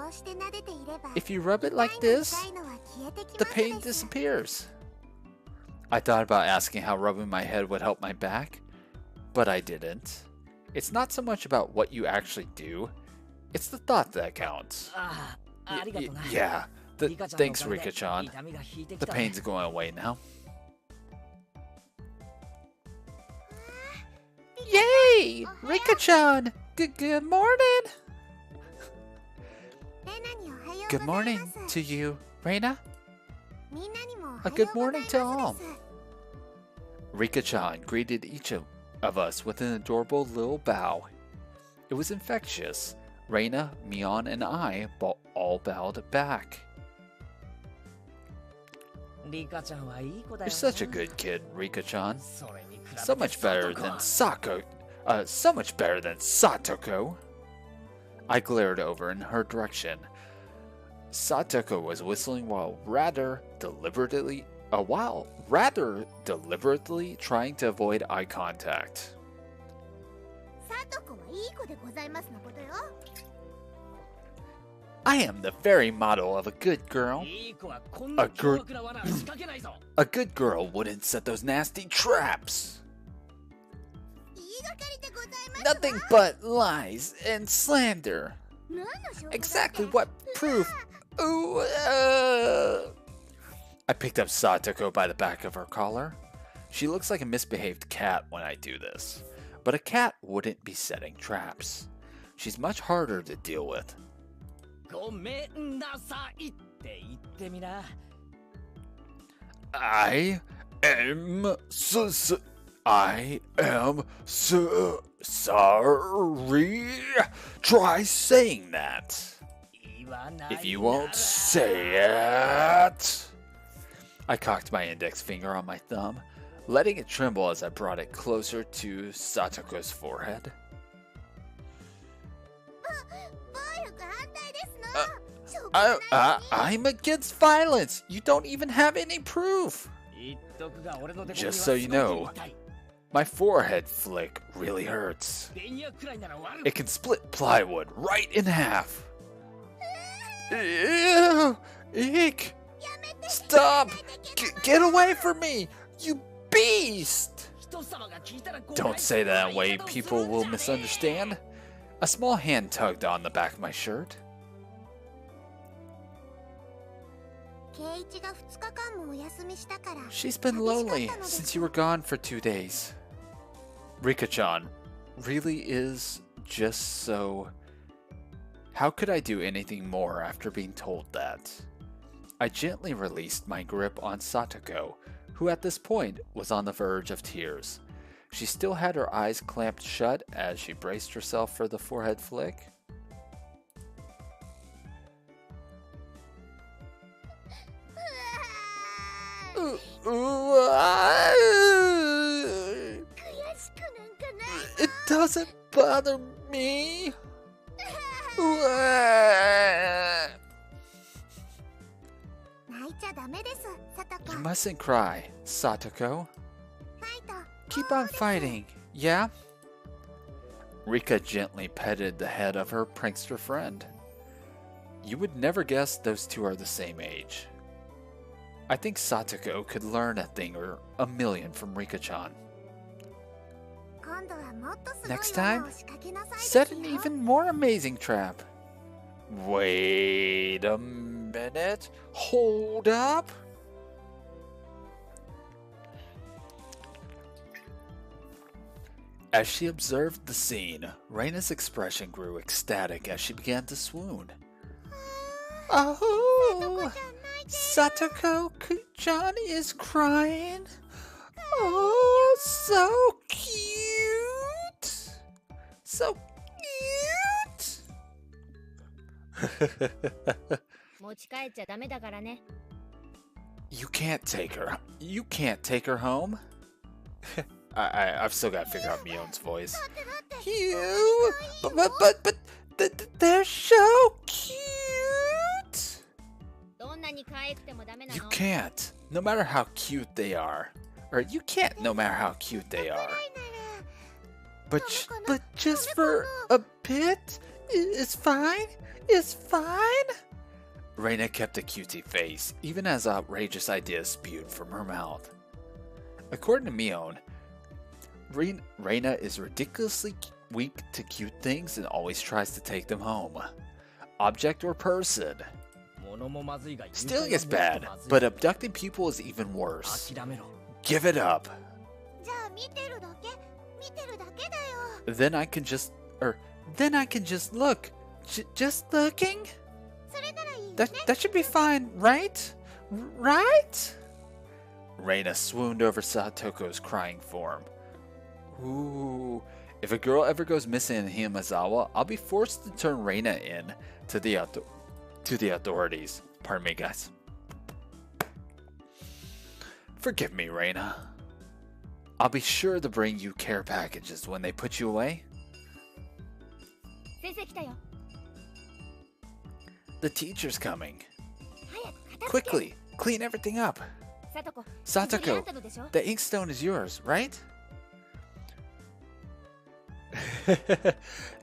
うして撫でていれば If you rub it 痛 like いの this, 痛いのは消えてき the ます pain です disappears. I thought about asking how rubbing my head would help my back, but I didn't. It's not so much about what you actually do, It's the thought that counts. ああ、ありがとうな。 Yeah. リカちゃんのお Thanks, かげで Rika-chan. 痛みが引いてき The たね。 pain's going away now. Yay! Rika-chan! Good morning! レナにおはよう Good ござい morning ます to you, Reina. みんなにもおはよ A う good ござい morning ます to all. です Rika-chan greeted each of us with an adorable little bow. It was infectious. Reina, Mion, and I all bowed back. リカちゃんはいい子だ You're よな。 such a good kid, Rika-chan. それに比べて So much better than so much better than Satoko. I glared over in her direction. Satoko was whistling while rather deliberately trying to avoid eye contact. さとこはいい子でございますのことよ I am the very model of a good girl. いい子はこんな凶悪な罠仕掛けないぞ。 A good girl wouldn't set those nasty traps. 言いがかりでございます Nothing but lies and slander. 何の証拠だって Exactly what proof? Ooh, I picked up Satoko by the back of her collar. She looks like a misbehaved cat when I do this, but a cat wouldn't be setting traps. She's much harder to deal with. ごめんなさいって言ってみな。 I am sorry. Try saying that. 言わない If you なら won't say it. I cocked my index finger on my thumb, letting it tremble as I brought it closer to Satoko's forehead. 暴力反対ですの証拠がないのに I'm against violence. You don't even have any proof. 言っとくが俺のデコに Just は so you すごく know. 痛い。 My forehead flick really hurts. ベニヤくらいなら悪 It can split plywood right in half. Ew! Eek! やめて Stop! Get away from me! You beast! 人様が聞いたら誤解 Don't say that way, する言い people 方 will するんじゃねえ misunderstand. A small hand tugged on the back of my shirt. 圭一が2日間もお休みしたから She's been lonely since you were gone for 2 days. Rika-chan really is just so... How could I do anything more after being told that? I gently released my grip on Satoko, who at this point was on the verge of tears. She still had her eyes clamped shut as she braced herself for the forehead flick. It doesn't bother me. 泣いちゃダメですさとこ You mustn't cry, Satoko. ファイト Keep on fighting, yeah? Rika gently petted the head of her prankster friend. You would never guess those two are the same age. I think Satoko could learn a thing or a million from Rika-chan. 今度はもっとすごい Next 罠 time, を仕掛けなさいです set よ an even more amazing trap. Wait a minute. Hold up. As she observed the scene, Reina's expression grew ecstatic as she began to swoon. Oh, Satoko-chan is crying. Oh, so cute. So cute. 持ち帰っちゃダメだからね。 You can't take her. You can't take her home. I've still got to figure out Mion's voice. だってだって You, they're so cute. どんなに可愛くてもダメな You の。 can't, no matter how cute they are. Or you can't, no matter how cute they are. ないなら But just for a bit, it's fine. It's fine. Reina kept a cutesy face, even as outrageous ideas spewed from her mouth. According to Mion, Reina is ridiculously weak to cute things and always tries to take them home. Object or person. 物もまずいが Stealing is bad, but abducting people is even worse. 諦めろ Give it up. じゃあ見てるだけだよ。 Then I can just look. Just looking? それならいいよね。 That should be fine, right? Right? Reina swooned over Satoko's crying form. Ooh. If a girl ever goes missing in Himizawa, I'll be forced to turn Reina in to the authorities. Pardon me, guys. Forgive me, Reina. I'll be sure to bring you care packages when they put you away. 先生来たよ。 The teacher's coming. 早く片付け。 Quickly, clean everything up. さとこ。 Satoko, あんたのでしょ？ the inkstone is yours, right?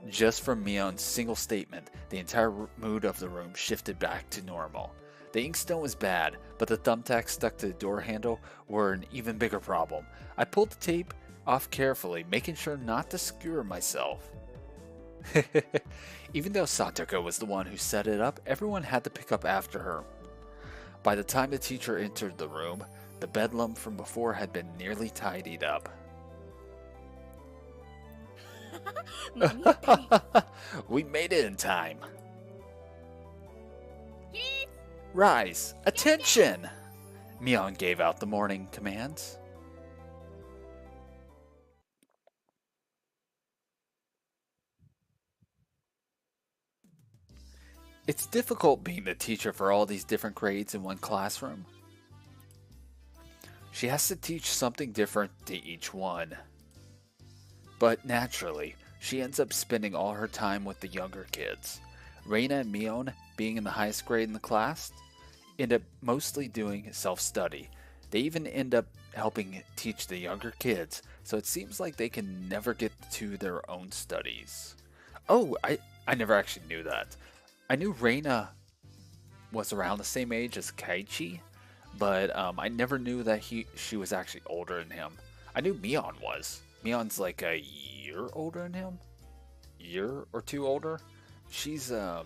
Just from Mion's single statement, the entire mood of the room shifted back to normal. The inkstone was bad, but the thumbtacks stuck to the door handle were an even bigger problem. I pulled the tape off carefully, making sure not to skewer myself. Even though Satoko was the one who set it up, everyone had to pick up after her. By the time the teacher entered the room, the bedlam from before had been nearly tidied up. 間に合ったね。 We made it in time. 起立。 Rise! Attention! Mion gave out the morning commands. It's difficult being the teacher for all these different grades in one classroom. She has to teach something different to each one. But naturally, she ends up spending all her time with the younger kids. Reina and Mion, being in the highest grade in the class, end up mostly doing self-study. They even end up helping teach the younger kids, so it seems like they can never get to their own studies. Oh, I never actually knew that. I knew Reina was around the same age as Kaichi, but I never knew that she was actually older than him. I knew Mion was. Mion's like a year older than him? Year or two older? She's, I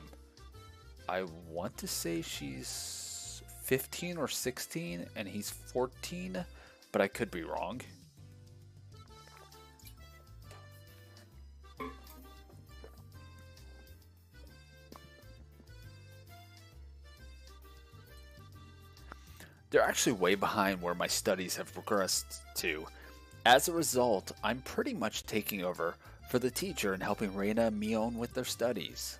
want to say she's 15 or 16 and he's 14, but I could be wrong. They're actually way behind where my studies have progressed to. As a result, I'm pretty much taking over for the teacher and helping Reina and Mion with their studies.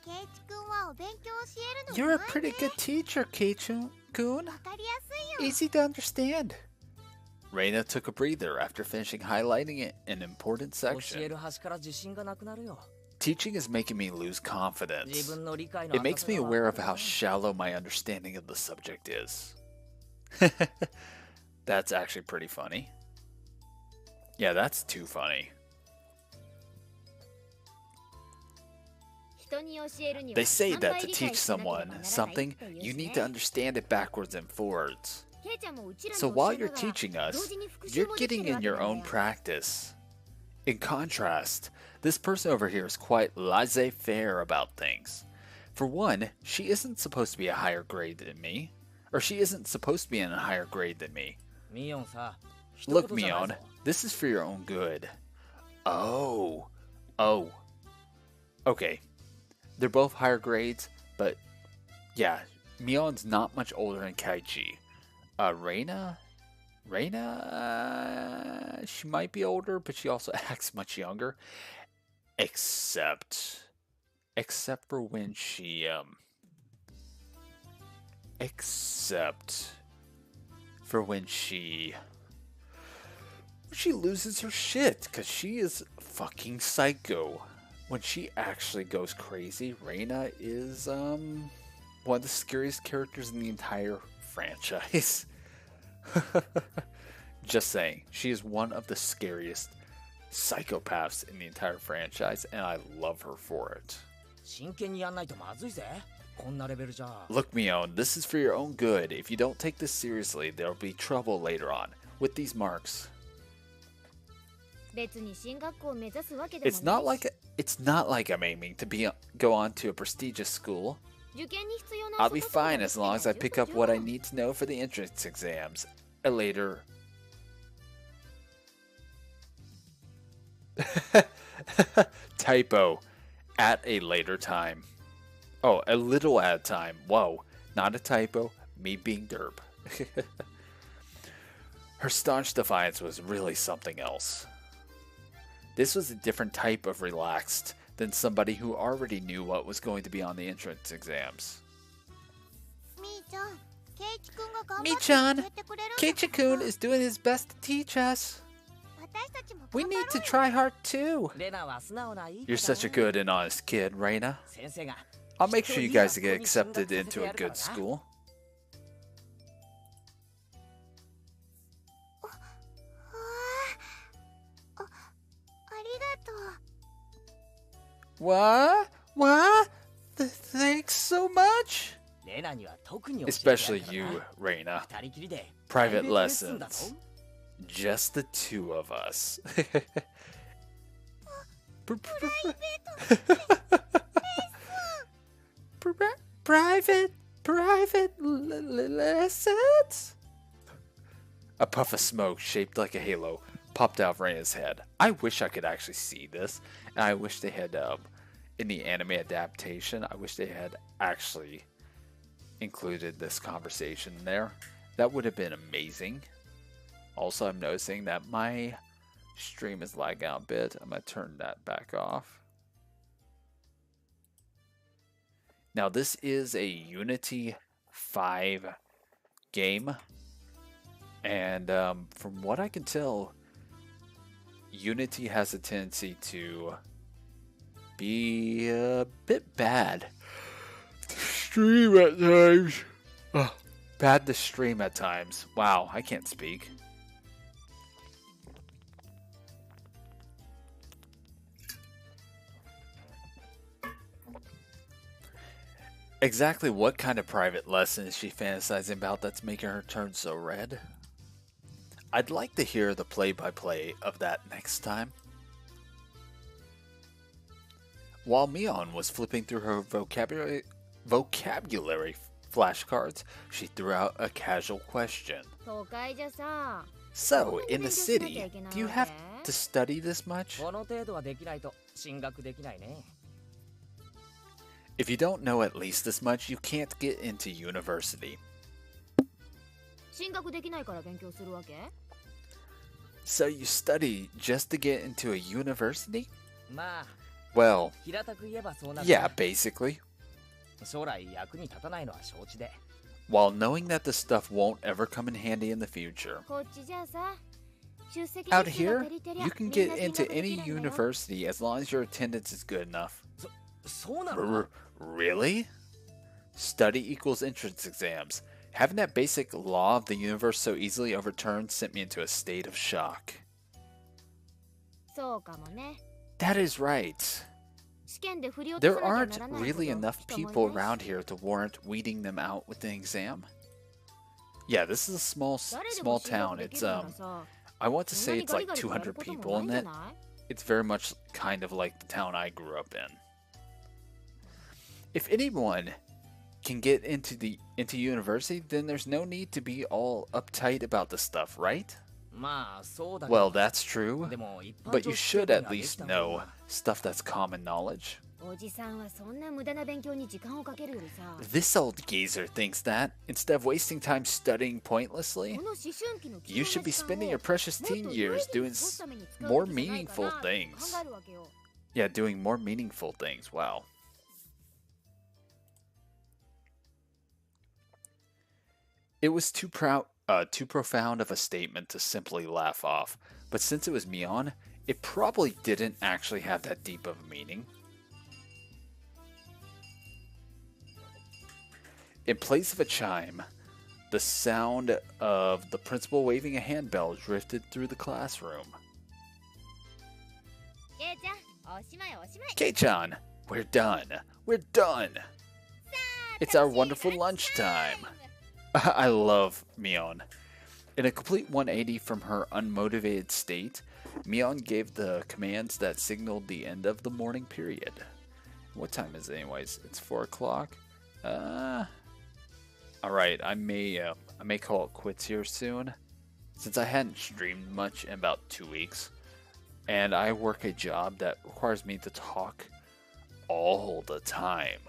ケイチ君はお勉強を教えるの You're a うまい pretty ね。 good teacher, Keichun-kun. わかりやすいよ。 Easy to understand. Reina took a breather after finishing highlighting an important 教え section. る端から自信がなくなるよ Teaching is making me lose 自 confidence. 分の理解の It makes me 浅さが aware わ of かる how よ shallow my understanding of the subject is. That's actually pretty funny. Yeah, that's too funny. 人に教えるには They say 3 that 倍 to 理解 teach しなければなら someone ない something, というし you ね need to understand it backwards and forwards. ケイちゃんもうちらに So 教 while えな you're がら teaching 同 us, 時に復習 you're もでき getting てるわ in け your なんだ own よ practice. In contrast, this person over here is quite laissez-faire about things. For one, she isn't supposed to be a higher grade than me. Or she isn't supposed to be in a higher grade than me. ミオンさ Look, 一言じゃない Mion, ぞ this is for your own good. Oh. Oh. Okay. They're both higher grades, but yeah, Mion's not much older than Kaichi. Reina? Reina, she might be older, but she also acts much younger. Except for when she, except for when she loses her shit, because she is fucking psycho. When she actually goes crazy, Reina is, one of the scariest characters in the entire franchise. Just saying, she is one of the scariest psychopaths in the entire franchise, and I love her for it. 真剣にやんないとまずいぜこんなレベルじゃ Look, Mion, this is for your own good. If you don't take this seriously, there'll be trouble later on with these marks. 別に進学校を目指すわけでも It's な not い like し it's not like I'm aiming to go on to a prestigious school. 受験に必要な I'll be 基礎 fine が as long as I pick up what I need to know for the entrance exams. A later. Typo. At a later time. Oh, a little at a time. Whoa. Not a typo. Me being derp. Her staunch defiance was really something else. This was a different type of relaxed than somebody who already knew what was going to be on the entrance exams. みーちゃん、ケイチくんが頑張って Mi-chan, 教えてくれるんだからさ Keiichi-kun is doing his best to teach us. 私たちも We 頑張 need ろ to うよ try hard too. レナは素直ないい子 You're だ such a ね good and honest kid, Reina. 先生が I'll make sure you guys get 一人は accepted ここに進 into a 学させてやるから good な school. ありがとう What? What? Thanks so much. レナには特に教えてや Especially るから you, な Reina. 二人きりで Private プライベートレッスンだ lessons. ぞ Just the two of us. Private lessons? A puff of smoke shaped like a halo popped out of Reina's head. I wish I could actually see this. And I wish they had, in the anime adaptation, I wish they had actually included this conversation there. That would have been amazing. Also, I'm noticing that my stream is lagging out a bit. I'm going to turn that back off. Now, this is a Unity 5 game. And from what I can tell, Unity has a tendency to be a bit bad to stream at times. Ugh. Bad to stream at times. Wow, I can't speak. Exactly what kind of private lesson is she fantasizing about that's making her turn so red? I'd like to hear the play-by-play of that next time. While Mion was flipping through her vocabulary flashcards, she threw out a casual question. 都会じゃさ So, in the city, do you have to study this much? この程度はできないと進学できないね If you don't know at least this much, you can't get into university. 進学できないから勉強するわけ So you study just to get into a university? まあ Well, 平たく言えばそうなん yeah, だ basically. 将来役に立たないのは承知で While knowing that the stuff won't ever come in handy in the future. こっちじゃさ出席 Out 日数が here, 足りてりゃ you can みん get な進 into 学でき any るんだよ university as long as your attendance is good enough. そうなの Really? Study equals entrance exams. Having that basic law of the universe so easily overturned sent me into a state of shock. そうかもね That is right. 試験で振り落と There さな aren't きゃならないほど really enough 人もい people ない around here to warrant weeding them out with an exam. Yeah, this is a small 誰でも small 進学 town. でき It's るならさ I want to そんな say に it's ガリ like ガリとやる 200 ことも people ない in んじゃ it. ない It's very much kind of like the town I grew up in. If anyone can get into university, then there's no need to be all uptight about the stuff, right? まあそうだけど Well, that's true. でも一般 But 常 you 識 should 程度 at にはでき least た方が know stuff that's common knowledge. おじさんはそんな無駄な勉強に時間をかけるよりさ This old geezer thinks that, instead of wasting time studying こ pointlessly, の思春期の貴 you 重 should な be 時間 spending を your precious もっと teen 有意 years 義に doing 過ごすために使う more べきじゃないか meaningful なって考 things. えるわけよ Yeah, doing more meaningful things. Wow. It was too profound of a statement to simply laugh off, but since it was Mion, it probably didn't actually have that deep of a meaning. In place of a chime, the sound of the principal waving a handbell drifted through the classroom. ケイちゃんおしまいおしまい Kei-chan, we're done. We're done. It's our wonderful lunchtime. I love Mion. In a complete 180 from her unmotivated state, Mion gave the commands that signaled the end of the morning period. What time is it anyways? It's 4 o'clock. Alright, I may call it quits here soon. Since I hadn't streamed much in about 2 weeks. And I work a job that requires me to talk all the time.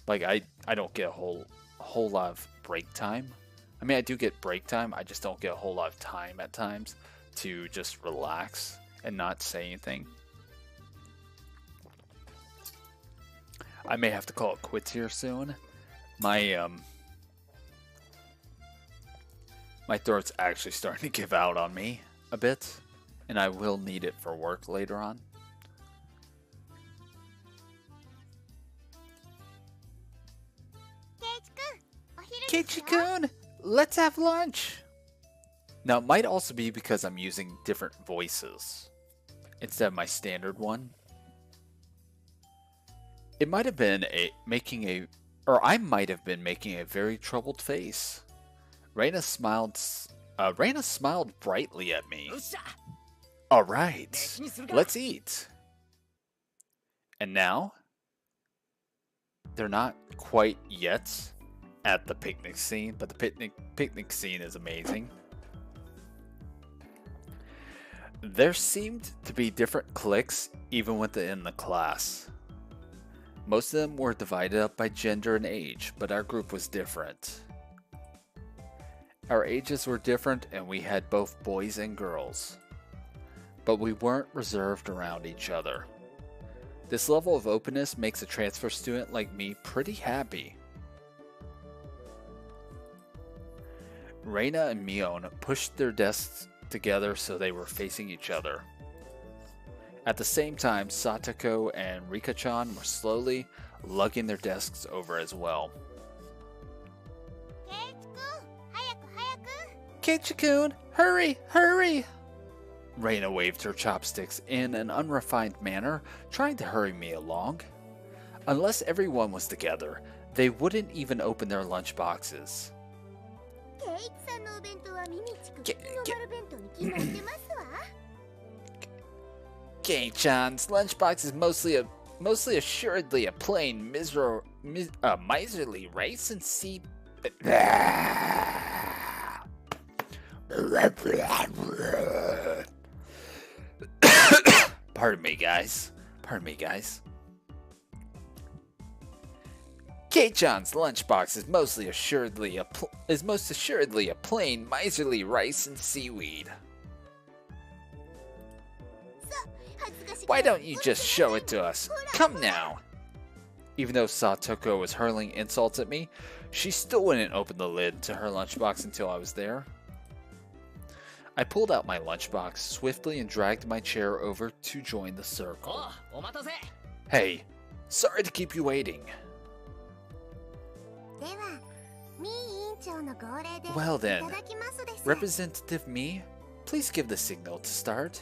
Like I don't get a whole lot of break time. I mean, I do get break time. I just don't get a whole lot of time at times to just relax and not say anything. I may have to call it quits here soon. My throat's actually starting to give out on me a bit, and I will need it for work later on. Keiichi-kun, let's have lunch! Now, it might also be because I'm using different voices instead of my standard one. It might have been I might have been making a very troubled face. Reina smiled brightly at me. Alright, let's eat. And now, they're not quite yet at the picnic scene, but the picnic scene is amazing. There seemed to be different cliques even within the class. Most of them were divided up by gender and age, but our group was different. Our ages were different and we had both boys and girls. But we weren't reserved around each other. This level of openness makes a transfer student like me pretty happy. Reina and Mion pushed their desks together so they were facing each other. At the same time, Satoko and Rika-chan were slowly lugging their desks over as well. Keiichi-kun, hurry, hurry! Reina waved her chopsticks in an unrefined manner, trying to hurry me along. Unless everyone was together, they wouldn't even open their lunch boxes. Kei-chan's lunchbox is mostly assuredly a plain, miserly rice and sea. Pardon me, guys. Kei-chan's lunchbox is most assuredly a plain, miserly rice and seaweed. Why don't you just show it to us? Come now! Even though Satoko was hurling insults at me, she still wouldn't open the lid to her lunchbox until I was there. I pulled out my lunchbox swiftly and dragged my chair over to join the circle. Hey, sorry to keep you waiting. Well then, Representative Mi, please give the signal to start.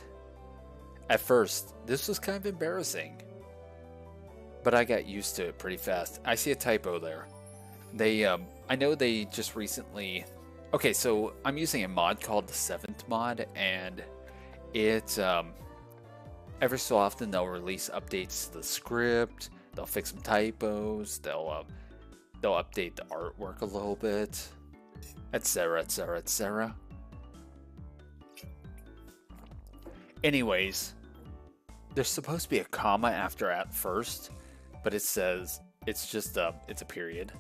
At first, this was kind of embarrassing, but I got used to it pretty fast. I see a typo there. I know they just recently... Okay, so I'm using a mod called the 7th mod, and it, every so often they'll release updates to the script, they'll fix some typos, they'll update the artwork a little bit, etc, etc, etc. Anyways, there's supposed to be a comma after at first, but it says it's just it's a period.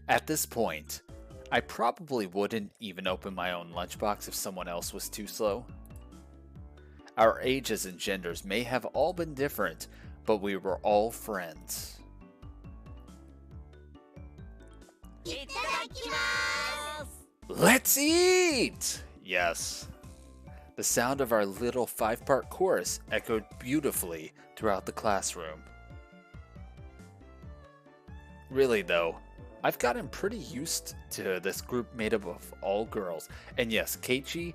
At this point, I probably wouldn't even open my own lunchbox if someone else was too slow. Our ages and genders may have all been different, but we were all friends. Let's eat! Yes. The sound of our little 5-part chorus echoed beautifully throughout the classroom. Really though, I've gotten pretty used to this group made up of all girls. And yes, Keiichi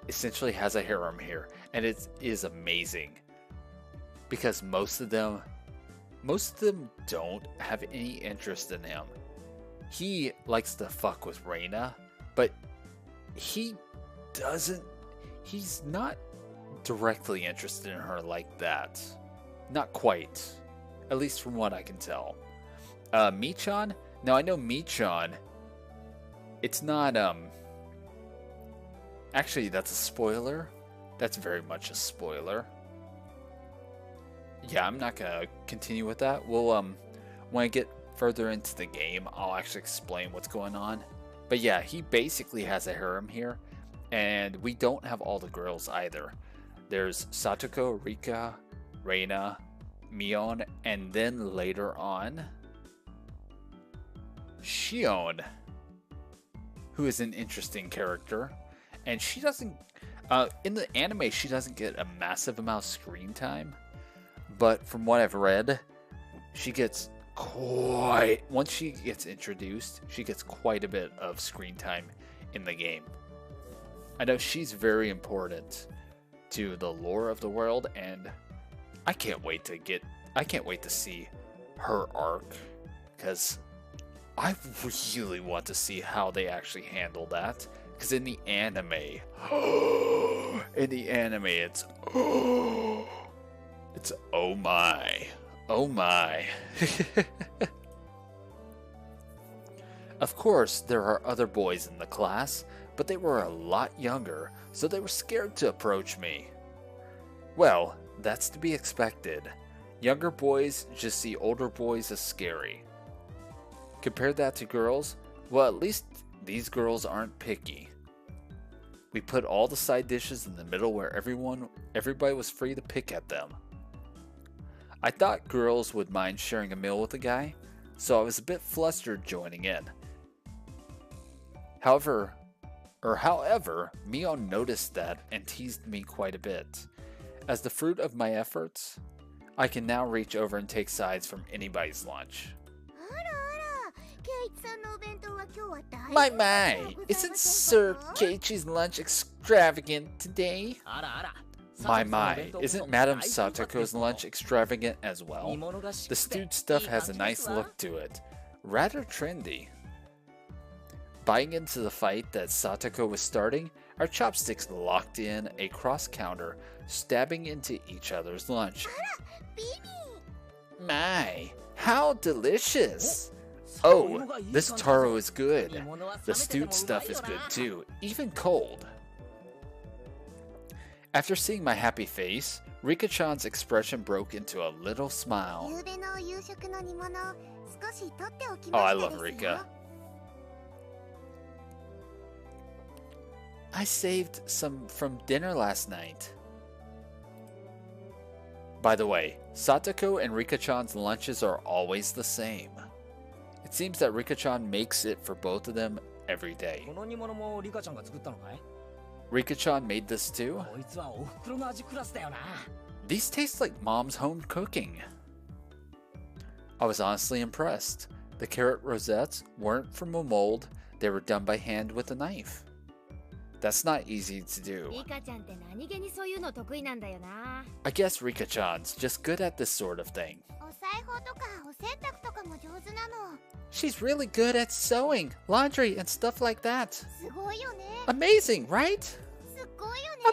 essentially has a harem here, and it is amazing. Because most of them don't have any interest in him. He likes to fuck with Reina, but he he's not directly interested in her like that. Not quite. At least from what I can tell. Michan? Now I know Michan. It's not, Actually, that's a spoiler. That's very much a spoiler. Yeah, I'm not gonna continue with that. We'll, when I get further into the game, I'll actually explain what's going on. But yeah, he basically has a harem here. And we don't have all the girls either. There's Satoko, Rika, Reina, Mion, and then later on, Shion, who is an interesting character. And she doesn't, in the anime, she doesn't get a massive amount of screen time. But from what I've read, she gets once she gets introduced, she gets quite a bit of screen time in the game. I know she's very important to the lore of the world, and I can't wait to see her arc, because I really want to see how they actually handle that. Because in the anime, it's oh my, oh my. Of course, there are other boys in the class, but they were a lot younger, so they were scared to approach me. Well, that's to be expected. Younger boys just see older boys as scary. Compare that to girls, well, at least these girls aren't picky. We put all the side dishes in the middle where everybody was free to pick at them. I thought girls would mind sharing a meal with a guy, so I was a bit flustered joining in. However, Mion noticed that and teased me quite a bit. As the fruit of my efforts, I can now reach over and take sides from anybody's lunch. My, isn't Sir Keiichi's lunch extravagant today? My, isn't Madame Satoko's lunch extravagant as well? The stewed stuff has a nice look to it. Rather trendy. Buying into the fight that Satoko was starting, our chopsticks locked in a cross-counter, stabbing into each other's lunch. My, how delicious! Oh, this taro is good. The stewed stuff is good too, even cold. After seeing my happy face, Rika-chan's expression broke into a little smile. Oh, I love Rika. I saved some from dinner last night. By the way, Satoko and Rika-chan's lunches are always the same. It seems that Rika-chan makes it for both of them every day. Rika-chan made this too? These taste like mom's home cooking. I was honestly impressed. The carrot rosettes weren't from a mold, they were done by hand with a knife. That's not easy to do. I guess Rika-chan's just good at this sort of thing. She's really good at sewing, laundry, and stuff like that. Amazing, right?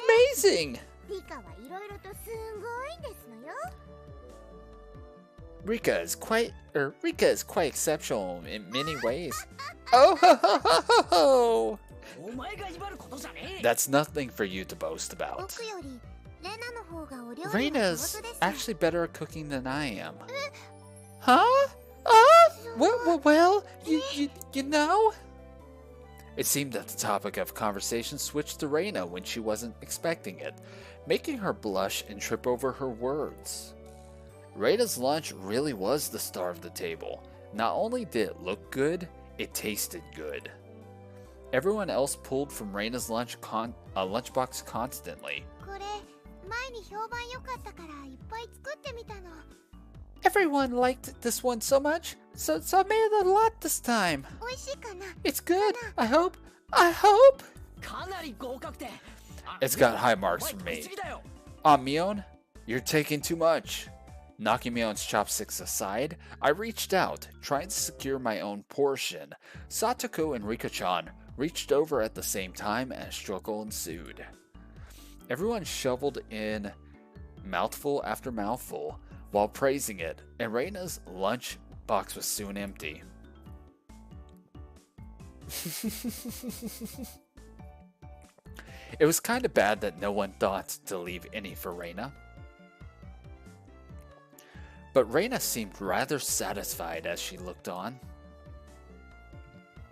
Amazing! Rika is quite exceptional in many ways. Oh ho ho ho ho ho! That's nothing for you to boast about. Reina's actually better at cooking than I am. Huh? Well, you know? It seemed that the topic of conversation switched to Reina when she wasn't expecting it, making her blush and trip over her words. Reina's lunch really was the star of the table. Not only did it look good, it tasted good. Everyone else pulled from Reina's lunchbox constantly. Everyone liked this one so much, so I made it a lot this time. It's good, I hope. It's got high marks from me. Mion, you're taking too much. Knocking Mion's chopsticks aside, I reached out, trying to secure my own portion. Satoko and Rika-chan reached over at the same time and a struggle ensued. Everyone shoveled in mouthful after mouthful while praising it, and Reina's lunch box was soon empty. It was kind of bad that no one thought to leave any for Reina. But Reina seemed rather satisfied as she looked on.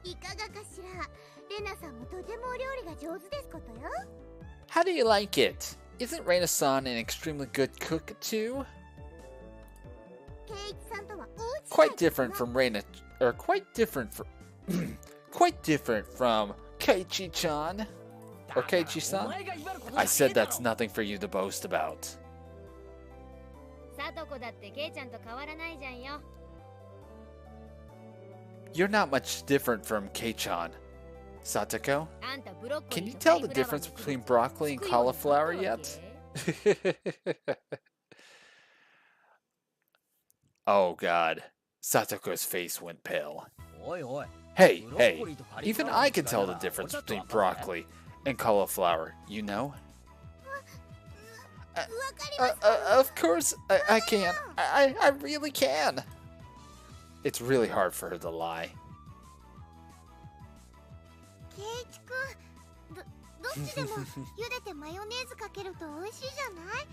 いかがかしら。レナさんもとてもお料理が上手ですことよ。 How do you like it? Isn't Reina-san an extremely good cook too? ケイイチさんとは大違い Quite different from Reina, or quite different from, quite different from Keiichi-chan, or Keiichi-san. I said that's nothing for you to boast about. サトコだってケイちゃんと変わらないじゃんよ。 You're not much different from Kei-chan. Satoko, あんたブロッコ can リ you ーと tell カ the リフラワー difference の between broccoli and 作り物 cauliflower にな yet? ったわけ？ Oh god. Satoko's face went pale. おいおい Hey, ブロッコ hey, リーとカリフ even ラワーの I 違 can い tell the は difference ちょっと between わかんない broccoli and cauliflower, you know? わかります。 Of course, I can. I really can. It's really hard for her to lie. ケイイチくん、どっちでも茹でてマヨネーズかけると美味しいじゃない？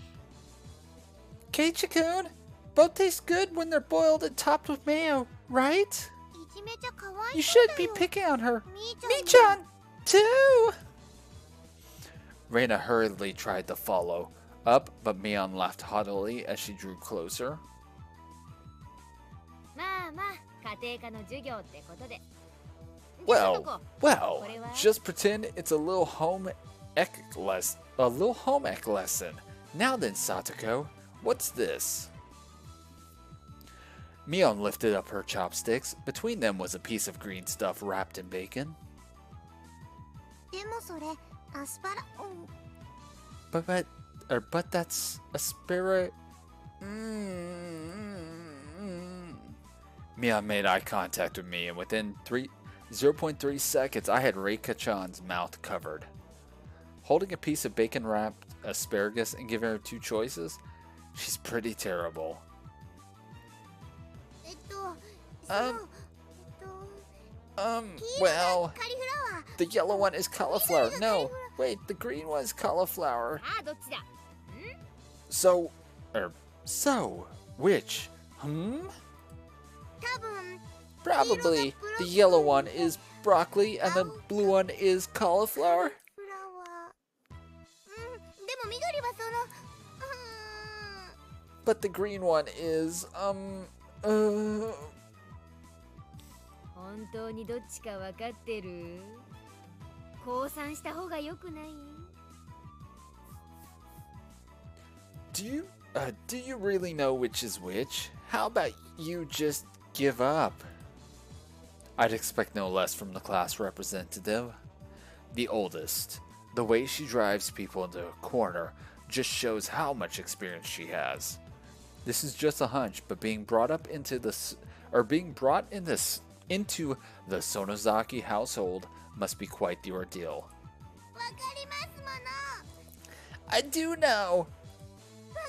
Keiichi-kun, both taste good when they're boiled and topped with mayo, right? いじめちゃかわい You そう should だ be よ。 picking on her. みー Mi-chan, too! Reina hurriedly tried to follow up, but Mion laughed haughtily as she drew closer. まあまあ家庭科の授業ってことで。 Well, じゃあ well, これは？ just pretend it's a little home ec lesson. Now then, Satoko, what's this? Mion lifted up her chopsticks. Between them was a piece of green stuff wrapped in bacon. でもそれアスパラ。うん But that's asparagus. Mion made eye contact with me, and within 0.3 seconds, I had Reika-chan's mouth covered. Holding a piece of bacon-wrapped asparagus and giving her two choices, she's pretty terrible. その黄色 Well, がカリフラワー。 the yellow one is cauliflower. No, wait, the green one is cauliflower. ああどっちだ？ So, which? 多分 Probably the yellow one is broccoli and the blue one is cauliflower. フラワー。でも緑はその。But the green one is, 本当にどっちか分かってる？降参した方が良くない？ do you really know which is which? How about you just give up? I'd expect no less from the class representative. The oldest. The way she drives people into a corner just shows how much experience she has. This is just a hunch, but being brought into the Sonozaki household must be quite the ordeal. わかりますもの。 I do know. わか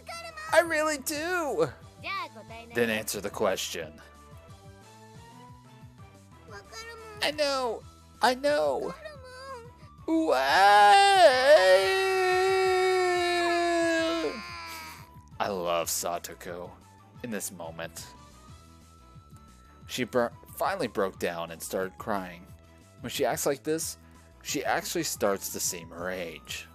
る I really do. じゃあ答えな Then よ。 answer the question. もん。わかるもん。 I know. I know. わかるもん。 Wow. I love Satoko in this moment. She finally broke down and started crying. When she acts like this, she actually starts to seem her age.